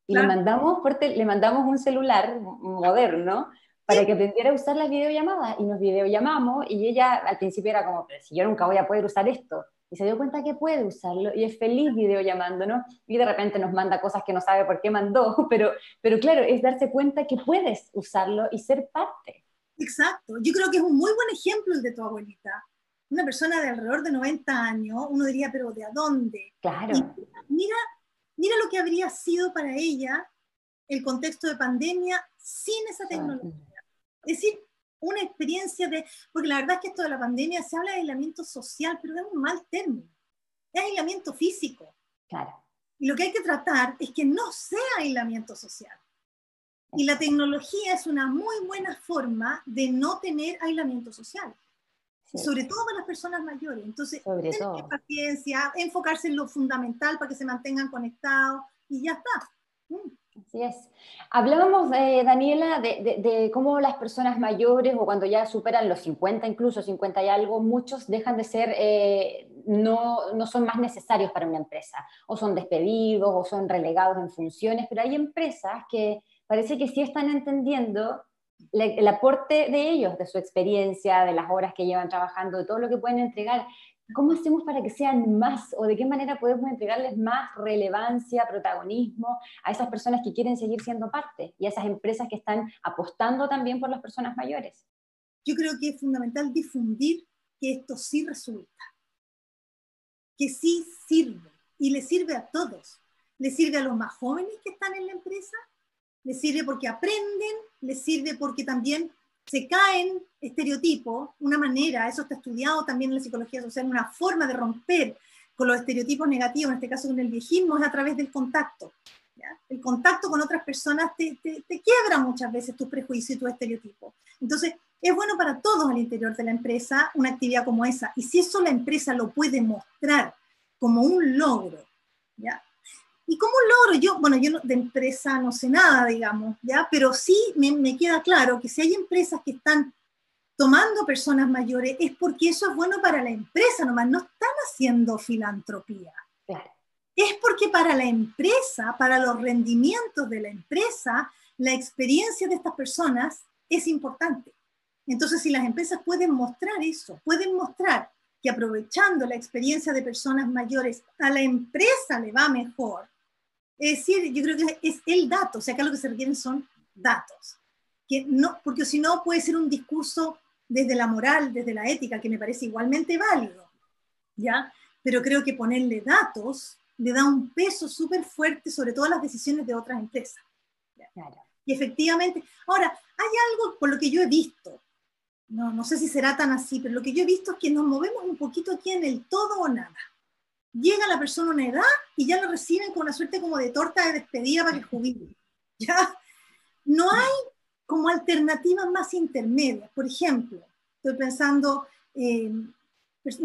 S1: Y
S2: Claro.
S1: le mandamos un celular moderno para que aprendiera a usar las videollamadas, y nos videollamamos, y ella al principio era como, pero si yo nunca voy a poder usar esto, y se dio cuenta que puede usarlo, y es feliz videollamándonos, y de repente nos manda cosas que no sabe por qué mandó, pero claro, es darse cuenta que puedes usarlo y ser parte.
S2: Exacto, yo creo que es un muy buen ejemplo el de tu abuelita. Una persona de alrededor de 90 años, uno diría, pero ¿de a dónde?
S1: Claro.
S2: Y mira, mira lo que habría sido para ella el contexto de pandemia sin esa tecnología. Es decir, una experiencia de, porque la verdad es que esto de la pandemia se habla de aislamiento social, pero es un mal término, es aislamiento físico.
S1: Claro.
S2: Y lo que hay que tratar es que no sea aislamiento social. Y la tecnología es una muy buena forma de no tener aislamiento social, sí, sobre todo para las personas mayores. Entonces, tener paciencia, enfocarse en lo fundamental para que se mantengan conectados y ya está.
S1: Así es. Hablábamos, Daniela, de cómo las personas mayores o cuando ya superan los 50, incluso 50 y algo, muchos dejan de ser, no son más necesarios para una empresa, o son despedidos, o son relegados en funciones, pero hay empresas que parece que sí están entendiendo el aporte de ellos, de su experiencia, de las horas que llevan trabajando, de todo lo que pueden entregar. ¿Cómo hacemos para que sean más, o de qué manera podemos entregarles más relevancia, protagonismo a esas personas que quieren seguir siendo parte y a esas empresas que están apostando también por las personas mayores?
S2: Yo creo que es fundamental difundir que esto sí resulta, que sí sirve, y le sirve a todos. Le sirve a los más jóvenes que están en la empresa, le sirve porque aprenden, le sirve porque también se caen estereotipos, una manera, eso está estudiado también en la psicología social, una forma de romper con los estereotipos negativos, en este caso con el viejismo, es a través del contacto. ¿Ya? El contacto con otras personas te quiebra muchas veces tus prejuicios y tus estereotipos. Entonces, es bueno para todos al interior de la empresa una actividad como esa. Y si eso la empresa lo puede mostrar como un logro, ¿ya? Y como un logro, yo de empresa no sé nada, digamos, ¿ya? Pero sí me queda claro que si hay empresas que están tomando personas mayores es porque eso es bueno para la empresa, nomás no están haciendo filantropía.
S1: Claro.
S2: Es porque para la empresa, para los rendimientos de la empresa, la experiencia de estas personas es importante. Entonces, si las empresas pueden mostrar eso, pueden mostrar que aprovechando la experiencia de personas mayores a la empresa le va mejor, es decir, yo creo que es el dato, o sea, acá lo que se requieren son datos. Que no, porque si no puede ser un discurso desde la moral, desde la ética, que me parece igualmente válido, ¿ya? Pero creo que ponerle datos le da un peso súper fuerte sobre todas las decisiones de otras empresas.
S1: Claro.
S2: Y efectivamente, ahora, hay algo por lo que yo he visto, no sé si será tan así, pero lo que yo he visto es que nos movemos un poquito aquí en el todo o nada. Llega la persona a una edad y ya lo reciben con una suerte como de torta de despedida para que jubile. ¿Ya? No hay como alternativas más intermedias. Por ejemplo, estoy pensando en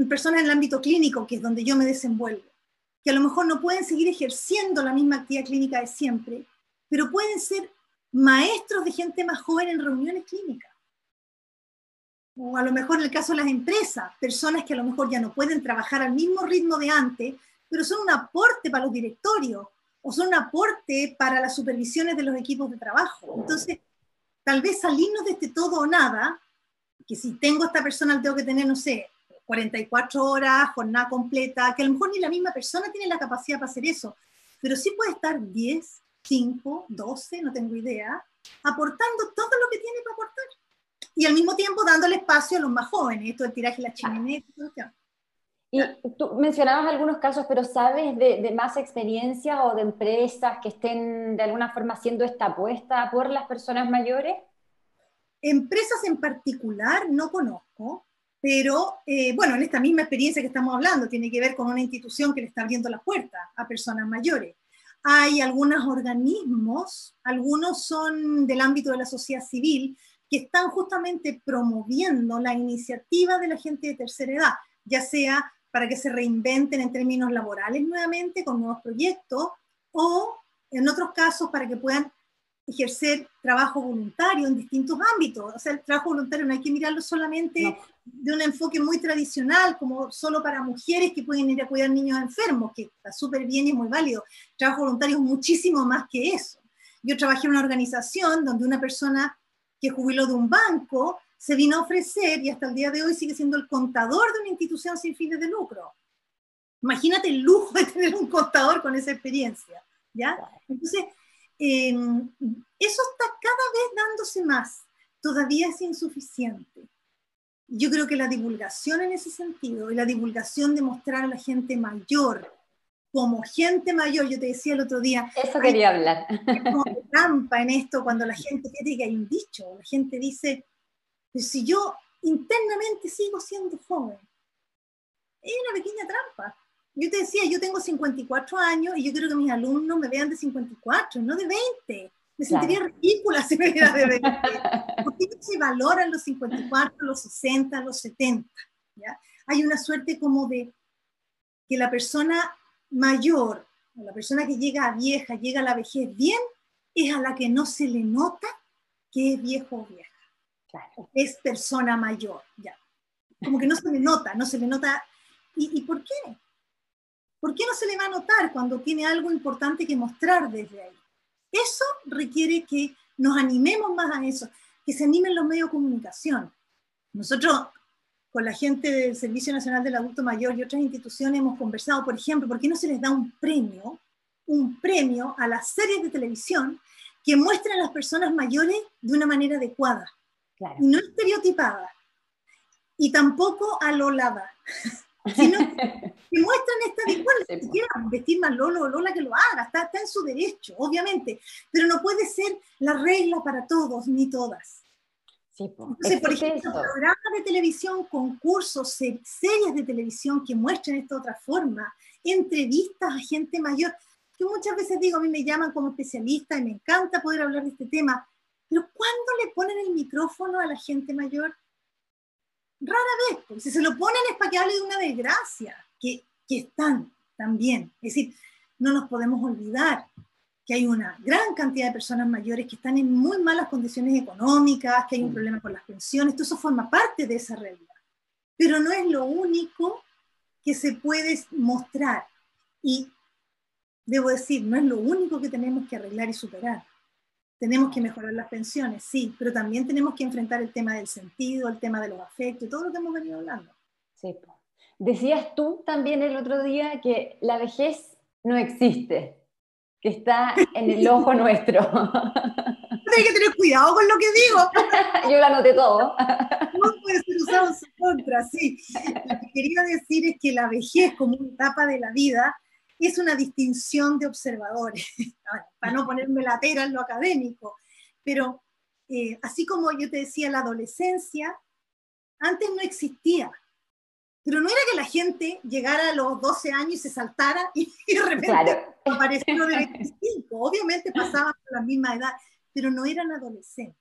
S2: personas en el ámbito clínico, que es donde yo me desenvuelvo, que a lo mejor no pueden seguir ejerciendo la misma actividad clínica de siempre, pero pueden ser maestros de gente más joven en reuniones clínicas. O a lo mejor en el caso de las empresas, personas que a lo mejor ya no pueden trabajar al mismo ritmo de antes, pero son un aporte para los directorios, o son un aporte para las supervisiones de los equipos de trabajo. Entonces, tal vez salirnos de este todo o nada, que si tengo a esta persona tengo que tener, no sé, 44 horas, jornada completa, que a lo mejor ni la misma persona tiene la capacidad para hacer eso, pero sí puede estar 10, 5, 12, no tengo idea, aportando todo lo que tiene para aportar. Y al mismo tiempo dándole espacio a los más jóvenes, esto del tiraje de la chimenea.
S1: Y tú mencionabas algunos casos, pero ¿sabes de más experiencias o de empresas que estén de alguna forma haciendo esta apuesta por las personas mayores?
S2: Empresas en particular no conozco, pero bueno, en esta misma experiencia que estamos hablando, tiene que ver con una institución que le está abriendo las puertas a personas mayores. Hay algunos organismos, algunos son del ámbito de la sociedad civil, que están justamente promoviendo la iniciativa de la gente de tercera edad, ya sea para que se reinventen en términos laborales nuevamente con nuevos proyectos, o en otros casos para que puedan ejercer trabajo voluntario en distintos ámbitos. O sea, el trabajo voluntario no hay que mirarlo solamente de un enfoque muy tradicional, como solo para mujeres que pueden ir a cuidar niños enfermos, que está súper bien y es muy válido. El trabajo voluntario es muchísimo más que eso. Yo trabajé en una organización donde una persona que jubiló de un banco se vino a ofrecer y hasta el día de hoy sigue siendo el contador de una institución sin fines de lucro. Imagínate el lujo de tener un contador con esa experiencia, ¿ya? Entonces, eso está cada vez dándose más, todavía es insuficiente. Yo creo que la divulgación en ese sentido, y la divulgación de mostrar a la gente mayor, como gente mayor, yo te decía el otro día,
S1: eso quería hablar.
S2: hay como trampa en esto cuando la gente, fíjate que hay un dicho, la gente dice, pues si yo internamente sigo siendo joven, es una pequeña trampa. Yo te decía, yo tengo 54 años y yo quiero que mis alumnos me vean de 54, no de 20. Me sentiría ridícula si me viera de 20. Porque se valoran los 54, los 60, los 70. ¿Ya? Hay una suerte como de que la persona mayor, o la persona que llega a vieja, llega a la vejez bien, es a la que no se le nota que es viejo o vieja. Claro. Es persona mayor, ya. Como que no se le nota, no se le nota. ¿Y por qué? ¿Por qué no se le va a notar cuando tiene algo importante que mostrar desde ahí? Eso requiere que nos animemos más a eso, que se animen los medios de comunicación. Nosotros, con la gente del Servicio Nacional del Adulto Mayor y otras instituciones, hemos conversado, por ejemplo, ¿por qué no se les da un premio a las series de televisión que muestren a las personas mayores de una manera adecuada, claro, y no estereotipada, y tampoco alolada, sino que muestran esta igual, si quieran vestir más Lolo o Lola que lo haga, está en su derecho, obviamente, pero no puede ser la regla para todos ni todas. Sí, entonces, por ejemplo, programas de televisión, concursos, series de televisión que muestren esta otra forma, entrevistas a gente mayor. Yo muchas veces digo, a mí me llaman como especialista y me encanta poder hablar de este tema, pero ¿cuándo le ponen el micrófono a la gente mayor? Rara vez, porque si se lo ponen es para que hable de una desgracia, que están también. Es decir, no nos podemos olvidar que hay una gran cantidad de personas mayores que están en muy malas condiciones económicas, que hay un problema con las pensiones, todo eso forma parte de esa realidad. Pero no es lo único que se puede mostrar. Y debo decir, no es lo único que tenemos que arreglar y superar. Tenemos que mejorar las pensiones, sí, pero también tenemos que enfrentar el tema del sentido, el tema de los afectos, todo lo que hemos venido hablando. Sí.
S1: Decías tú también el otro día que la vejez no existe, que está en el ojo nuestro.
S2: Tienes que tener cuidado con lo que digo.
S1: Yo lo anoté todo.
S2: No puede ser usado en su contra, sí. Lo que quería decir es que la vejez como una etapa de la vida es una distinción de observadores, para no ponerme latera en lo académico, pero así como yo te decía, la adolescencia antes no existía, pero no era que la gente llegara a los 12 años y se saltara y de repente apareció de 25, obviamente pasaban por la misma edad, pero no eran adolescentes.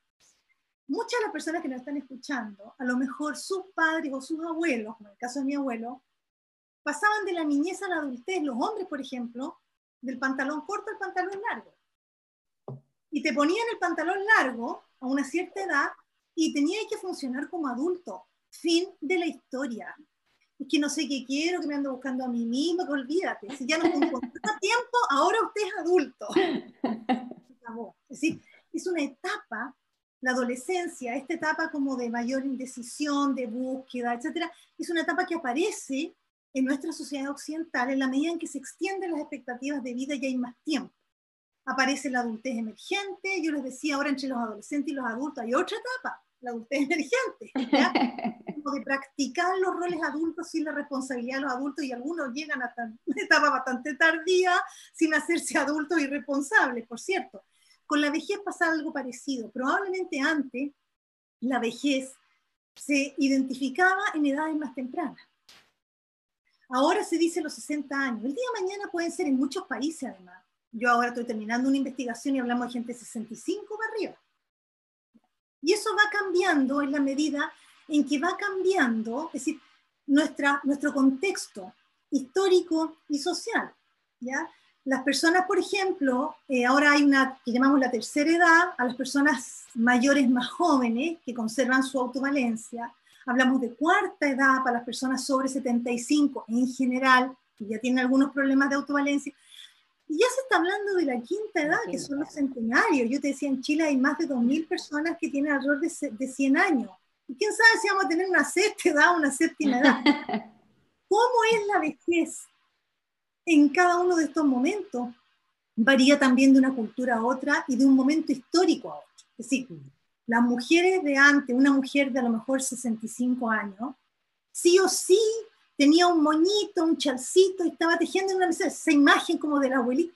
S2: Muchas de las personas que nos están escuchando, a lo mejor sus padres o sus abuelos, como en el caso de mi abuelo, pasaban de la niñez a la adultez, los hombres, por ejemplo, del pantalón corto al pantalón largo. Y te ponían el pantalón largo a una cierta edad y tenías que funcionar como adulto. Fin de la historia. Es que no sé qué quiero, que me ando buscando a mí misma, que olvídate. Si ya no encontró tiempo, ahora usted es adulto. Es decir, es una etapa la adolescencia, esta etapa como de mayor indecisión, de búsqueda, etcétera, es una etapa que aparece en nuestra sociedad occidental en la medida en que se extienden las expectativas de vida y hay más tiempo. Aparece la adultez emergente, yo les decía ahora entre los adolescentes y los adultos hay otra etapa, la adultez emergente, ¿ya? Como de practicar los roles adultos sin la responsabilidad de los adultos, y algunos llegan hasta una etapa bastante tardía sin hacerse adultos irresponsables, por cierto. Con la vejez pasa algo parecido. Probablemente antes la vejez se identificaba en edades más tempranas. Ahora se dice los 60 años. El día de mañana pueden ser en muchos países además. Yo ahora estoy terminando una investigación y hablamos de gente de 65 para arriba. Y eso va cambiando en la medida en que va cambiando, es decir, nuestro contexto histórico y social, ¿ya? Las personas, por ejemplo, ahora hay una que llamamos la tercera edad, a las personas mayores más jóvenes que conservan su autovalencia. Hablamos de cuarta edad para las personas sobre 75 en general, que ya tienen algunos problemas de autovalencia. Y ya se está hablando de la quinta edad, que son los centenarios. Yo te decía, en Chile hay más de 2.000 personas que tienen alrededor de 100 años. Y quién sabe si vamos a tener una sexta edad o una séptima edad. ¿Cómo es la vejez en cada uno de estos momentos? Varía también de una cultura a otra y de un momento histórico a otro. Es decir, las mujeres de antes, una mujer de a lo mejor 65 años, sí o sí tenía un moñito, un chalcito y estaba tejiendo en una mesa, esa imagen como de la abuelita.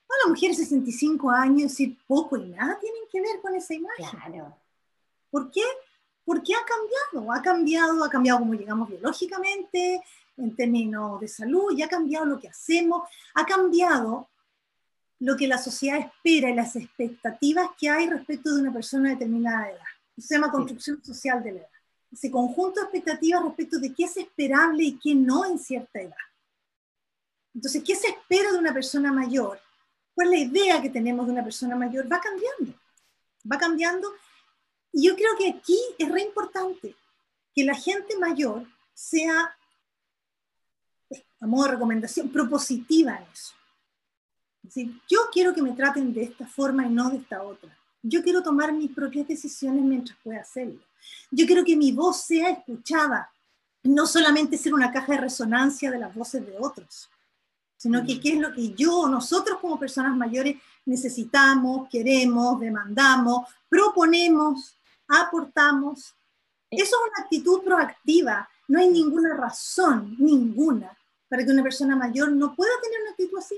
S2: No, las mujeres de 65 años, es decir, poco y nada tienen que ver con esa imagen.
S1: Claro.
S2: ¿Por qué? Porque ha cambiado como llegamos biológicamente, en términos de salud, y ha cambiado lo que hacemos, ha cambiado lo que la sociedad espera y las expectativas que hay respecto de una persona de determinada edad. Eso se llama construcción social de la edad. Ese conjunto de expectativas respecto de qué es esperable y qué no en cierta edad. Entonces, ¿qué se espera de una persona mayor? ¿Cuál es la idea que tenemos de una persona mayor? Va cambiando. Va cambiando. Y yo creo que aquí es re importante que la gente mayor sea, a modo de recomendación, propositiva en eso. Es decir, yo quiero que me traten de esta forma y no de esta otra. Yo quiero tomar mis propias decisiones mientras pueda hacerlo. Yo quiero que mi voz sea escuchada, no solamente ser una caja de resonancia de las voces de otros, sino que qué es lo que nosotros como personas mayores necesitamos, queremos, demandamos, proponemos, aportamos. Eso es una actitud proactiva. No hay ninguna razón, ninguna, para que una persona mayor no pueda tener una actitud así.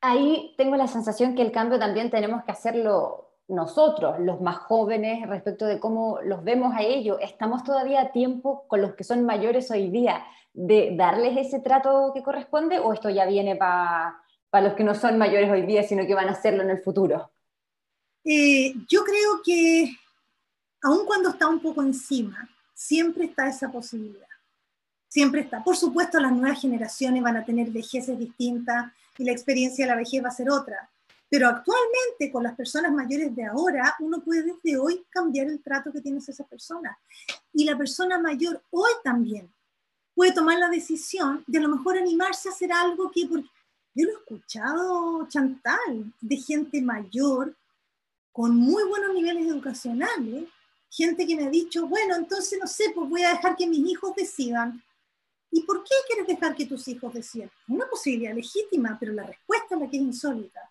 S1: Ahí tengo la sensación que el cambio también tenemos que hacerlo nosotros, los más jóvenes, respecto de cómo los vemos a ellos. ¿Estamos todavía a tiempo con los que son mayores hoy día de darles ese trato que corresponde, o esto ya viene para los que no son mayores hoy día, sino que van a hacerlo en el futuro?
S2: Yo creo que, aun cuando está un poco encima, siempre está esa posibilidad. Siempre está. Por supuesto, las nuevas generaciones van a tener vejeces distintas y la experiencia de la vejez va a ser otra. Pero actualmente, con las personas mayores de ahora, uno puede desde hoy cambiar el trato que tienes a esas personas. Y la persona mayor hoy también puede tomar la decisión de a lo mejor animarse a hacer algo que, porque yo lo he escuchado, Chantal, de gente mayor con muy buenos niveles educacionales, gente que me ha dicho, bueno, entonces no sé, pues voy a dejar que mis hijos decidan. ¿Y por qué quieres dejar que tus hijos decidan? Una posibilidad legítima, pero la respuesta es la que es insólita.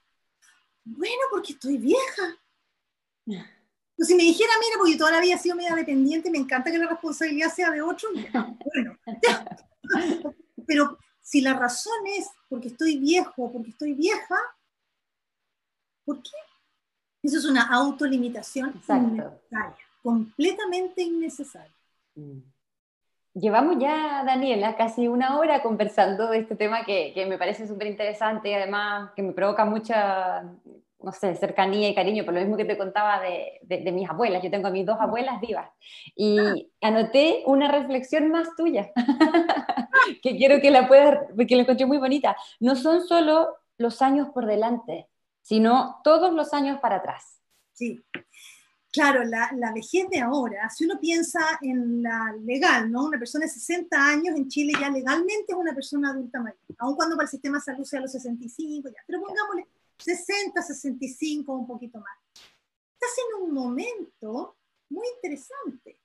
S2: Bueno, porque estoy vieja. Pues si me dijera, mira, porque yo toda la vida he sido media dependiente, me encanta que la responsabilidad sea de otro, bueno, ya. Pero si la razón es porque estoy viejo, porque estoy vieja, ¿por qué? Eso es una autolimitación innecesaria, completamente innecesaria.
S1: Llevamos ya, Daniela, casi una hora conversando de este tema que me parece súper interesante y además que me provoca mucha, no sé, cercanía y cariño, por lo mismo que te contaba de mis abuelas. Yo tengo a mis dos abuelas vivas y anoté una reflexión más tuya que quiero que la puedas, porque la encontré muy bonita. No son solo los años por delante, sino todos los años para atrás.
S2: Sí. Claro, la vejez de ahora, si uno piensa en la legal, ¿no? Una persona de 60 años en Chile ya legalmente es una persona adulta mayor, aun cuando para el sistema de salud sea los 65, ya, pero pongámosle 60, 65, un poquito más. Estás en un momento muy interesante.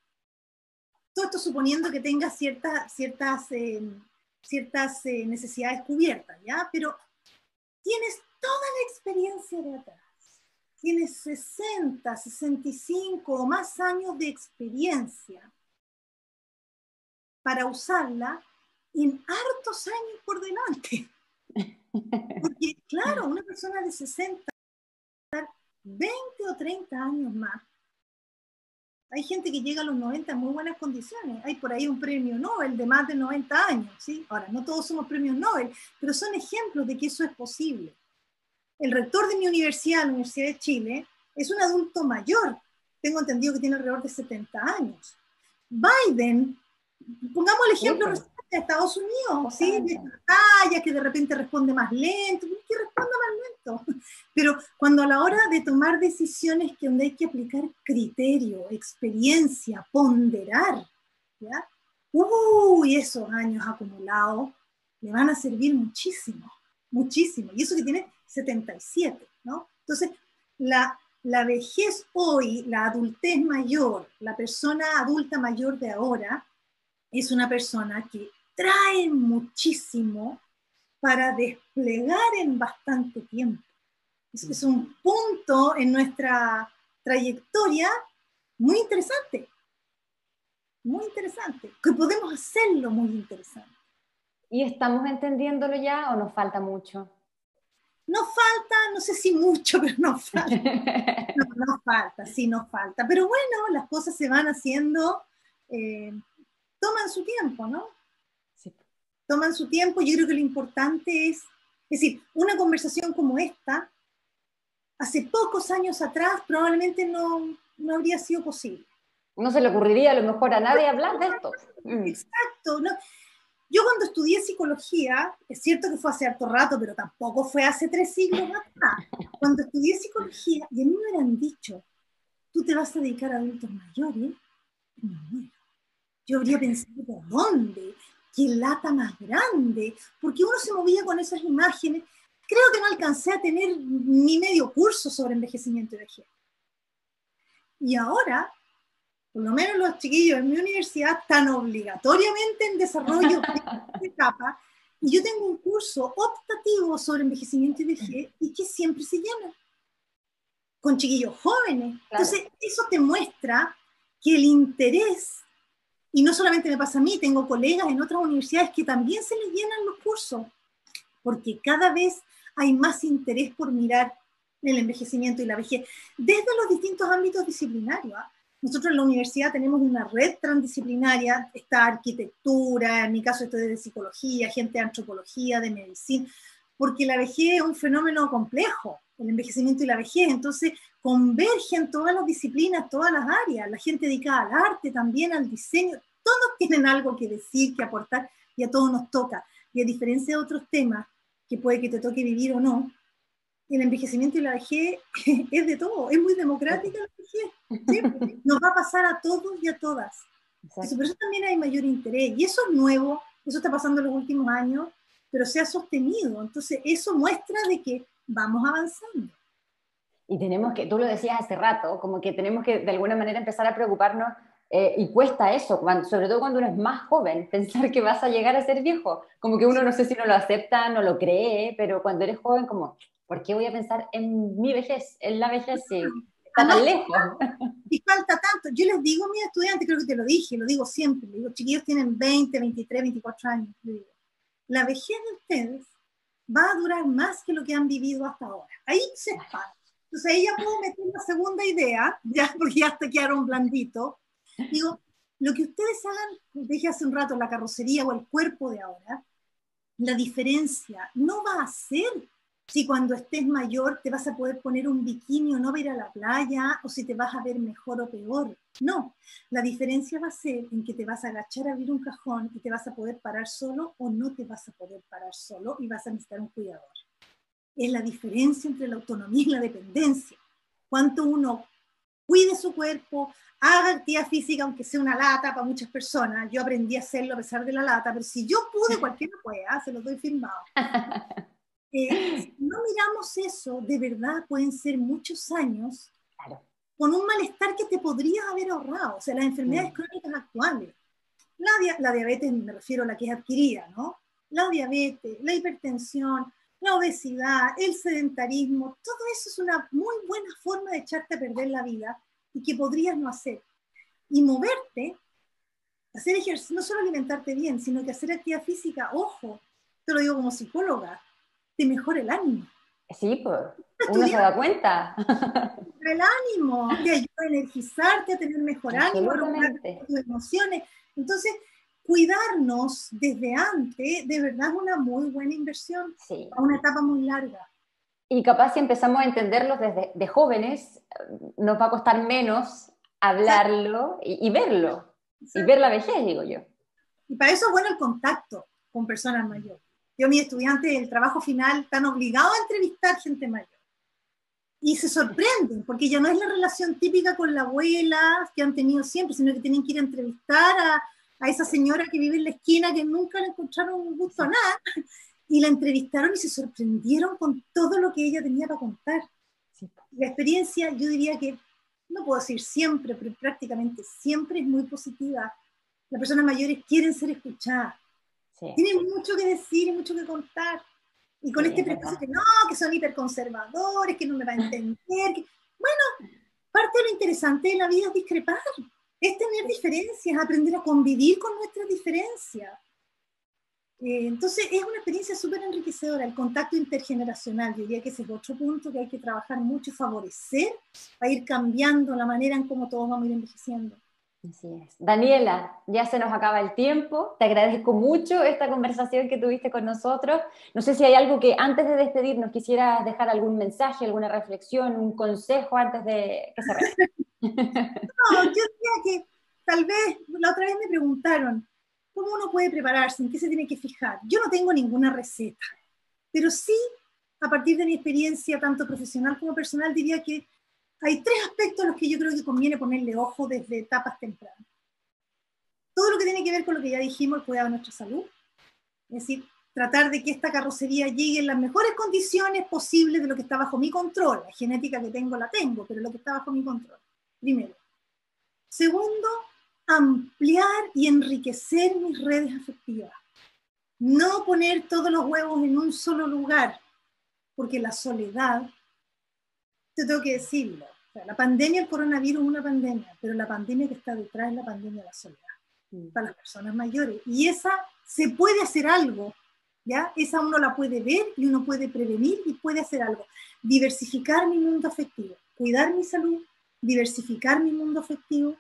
S2: Todo esto suponiendo que tengas ciertas necesidades cubiertas, ¿ya? Pero tienes toda la experiencia de atrás. Tienes 60, 65 o más años de experiencia para usarla en hartos años por delante. Porque, claro, una persona de 60, 20 o 30 años más, hay gente que llega a los 90 en muy buenas condiciones. Hay por ahí un premio Nobel de más de 90 años, ¿sí? Ahora, no todos somos premios Nobel, pero son ejemplos de que eso es posible. El rector de mi universidad, la Universidad de Chile, es un adulto mayor. Tengo entendido que tiene alrededor de 70 años. Biden, pongamos el ejemplo reciente de Estados Unidos, ¿sí? De talla, que de repente responde más lento, que responda más lento. Pero cuando a la hora de tomar decisiones que donde hay que aplicar criterio, experiencia, ponderar, ¿ya? Uy, esos años acumulados le van a servir muchísimo, muchísimo. Y eso que tiene 77, ¿no? Entonces, la vejez hoy, la adultez mayor, la persona adulta mayor de ahora, es una persona que trae muchísimo para desplegar en bastante tiempo. Es un punto en nuestra trayectoria muy interesante, que podemos hacerlo muy interesante.
S1: ¿Y estamos entendiéndolo ya o nos falta mucho?
S2: Nos falta, no sé si mucho, pero nos falta. Nos falta. Pero bueno, las cosas se van haciendo, toman su tiempo, ¿no?
S1: Sí.
S2: Toman su tiempo. Yo creo que lo importante es decir, una conversación como esta, hace pocos años atrás probablemente no habría sido posible.
S1: No se le ocurriría a lo mejor a nadie hablar de esto.
S2: Exacto, ¿no? Yo cuando estudié psicología, es cierto que fue hace harto rato, pero tampoco fue hace 3 siglos atrás. Cuando estudié psicología, y a mí me hubieran dicho, tú te vas a dedicar a adultos mayores, no, yo habría pensado, ¿por dónde? ¿Qué lata más grande? Porque uno se movía con esas imágenes. Creo que no alcancé a tener ni medio curso sobre envejecimiento y vejez. Y ahora, por lo menos los chiquillos en mi universidad están obligatoriamente en desarrollo de etapa, y yo tengo un curso optativo sobre envejecimiento y vejez, y que siempre se llena, con chiquillos jóvenes. Claro. Entonces, eso te muestra que el interés, y no solamente me pasa a mí, tengo colegas en otras universidades que también se les llenan los cursos, porque cada vez hay más interés por mirar el envejecimiento y la vejez, desde los distintos ámbitos disciplinarios. Nosotros en la universidad tenemos una red transdisciplinaria, está arquitectura, en mi caso estoy de psicología, gente de antropología, de medicina, porque la vejez es un fenómeno complejo, el envejecimiento y la vejez, entonces convergen todas las disciplinas, todas las áreas, la gente dedicada al arte, también al diseño, todos tienen algo que decir, que aportar, y a todos nos toca. Y a diferencia de otros temas, que puede que te toque vivir o no, el envejecimiento y la vejez es de todo, es muy democrática la vejez, ¿sí? Nos va a pasar a todos y a todas. Entonces, por eso también hay mayor interés, y eso es nuevo, eso está pasando en los últimos años, pero se ha sostenido, entonces eso muestra de que vamos avanzando.
S1: Y tenemos que, tú lo decías hace rato, como que tenemos que de alguna manera empezar a preocuparnos, y cuesta eso, sobre todo cuando uno es más joven, pensar que vas a llegar a ser viejo, como que uno no sé si no lo acepta, no lo cree, pero cuando eres joven como, ¿por qué voy a pensar en mi vejez, en la vejez, si está tan lejos?
S2: Y falta tanto. Yo les digo a mis estudiantes, creo que te lo dije, lo digo siempre, les digo, chiquillos tienen 20, 23, 24 años, les digo, la vejez de ustedes va a durar más que lo que han vivido hasta ahora. Ahí se espanta. Entonces ahí ya puedo meter la segunda idea, ya, porque ya hasta quedaron blanditos. Digo, lo que ustedes hagan, dije hace un rato, la carrocería o el cuerpo de ahora, la diferencia no va a ser si cuando estés mayor te vas a poder poner un bikini o no ir a la playa, o si te vas a ver mejor o peor. No, la diferencia va a ser en que te vas a agachar a abrir un cajón y te vas a poder parar solo o no te vas a poder parar solo y vas a necesitar un cuidador. Es la diferencia entre la autonomía y la dependencia. Cuánto uno cuide su cuerpo, haga actividad física, aunque sea una lata para muchas personas. Yo aprendí a hacerlo a pesar de la lata, pero si yo pude, cualquiera puede, se lo doy firmado. Si no miramos eso, de verdad pueden ser muchos años, claro, con un malestar que te podrías haber ahorrado. O sea, las enfermedades crónicas actuales, la diabetes, me refiero a la que es adquirida, ¿no? La diabetes, la hipertensión, la obesidad, el sedentarismo, todo eso es una muy buena forma de echarte a perder la vida y que podrías no hacer. Y moverte, hacer ejercicio, no solo alimentarte bien, sino que hacer actividad física, ojo, te lo digo como psicóloga, te mejora el ánimo.
S1: Sí, pues, uno se da cuenta.
S2: El ánimo, te ayuda a energizarte, a tener mejor ánimo, a lograr tus emociones. Entonces, cuidarnos desde antes, de verdad es una muy buena inversión,
S1: sí,
S2: a una etapa muy larga.
S1: Y capaz si empezamos a entenderlos desde de jóvenes, nos va a costar menos hablarlo y verlo, y ver la vejez, digo yo.
S2: Y para eso es bueno el contacto con personas mayores. Yo, mis estudiantes, el trabajo final, están obligados a entrevistar gente mayor. Y se sorprenden, porque ya no es la relación típica con la abuela que han tenido siempre, sino que tienen que ir a entrevistar a esa señora que vive en la esquina, que nunca le encontraron un gusto a nada, y la entrevistaron y se sorprendieron con todo lo que ella tenía para contar. Sí. La experiencia, yo diría que, no puedo decir siempre, pero prácticamente siempre es muy positiva. Las personas mayores quieren ser escuchadas. Sí. Tienen mucho que decir y mucho que contar. Y con este prejuicio que no, que son hiperconservadores, que no me va a entender. Bueno, parte de lo interesante de la vida es discrepar, es tener diferencias, aprender a convivir con nuestras diferencias. Entonces es una experiencia súper enriquecedora, el contacto intergeneracional. Yo diría que ese es otro punto que hay que trabajar mucho y favorecer para ir cambiando la manera en cómo todos vamos a ir envejeciendo.
S1: Así es. Daniela, ya se nos acaba el tiempo. Te agradezco mucho esta conversación que tuviste con nosotros. No sé si hay algo que antes de despedirnos quisieras dejar algún mensaje, alguna reflexión, un consejo antes de que cerremos.
S2: No, yo diría que tal vez, la otra vez me preguntaron, ¿cómo uno puede prepararse? ¿En qué se tiene que fijar? Yo no tengo ninguna receta, pero sí, a partir de mi experiencia, tanto profesional como personal, diría que hay 3 aspectos a los que yo creo que conviene ponerle ojo desde etapas tempranas. Todo lo que tiene que ver con lo que ya dijimos, el cuidado de nuestra salud. Es decir, tratar de que esta carrocería llegue en las mejores condiciones posibles de lo que está bajo mi control. La genética que tengo la tengo, pero lo que está bajo mi control. Primero. Segundo, ampliar y enriquecer mis redes afectivas. No poner todos los huevos en un solo lugar, porque la soledad, te tengo que decirlo, o sea, la pandemia, el coronavirus es una pandemia, pero la pandemia que está detrás es la pandemia de la soledad, para las personas mayores. Y esa se puede hacer algo, ¿ya? Esa uno la puede ver y uno puede prevenir y puede hacer algo. Diversificar mi mundo afectivo, cuidar mi salud, diversificar mi mundo afectivo.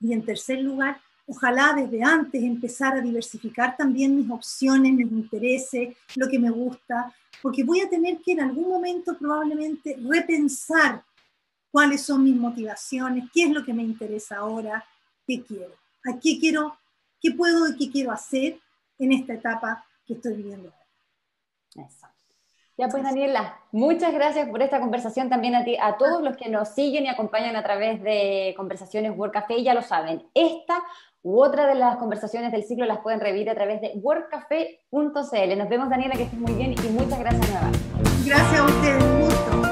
S2: Y en tercer lugar, ojalá desde antes empezar a diversificar también mis opciones, mis intereses, lo que me gusta, porque voy a tener que en algún momento probablemente repensar cuáles son mis motivaciones, qué es lo que me interesa ahora, qué quiero, a qué quiero, qué puedo y qué quiero hacer en esta etapa que estoy viviendo ahora.
S1: Eso. Ya pues, Daniela, muchas gracias por esta conversación, también a ti, a todos los que nos siguen y acompañan a través de Conversaciones Work Café. Ya lo saben, esta u otra de las conversaciones del ciclo las pueden revivir a través de workcafé.cl. Nos vemos, Daniela, que estés muy bien y muchas gracias nuevamente.
S2: Gracias a ustedes, un gusto.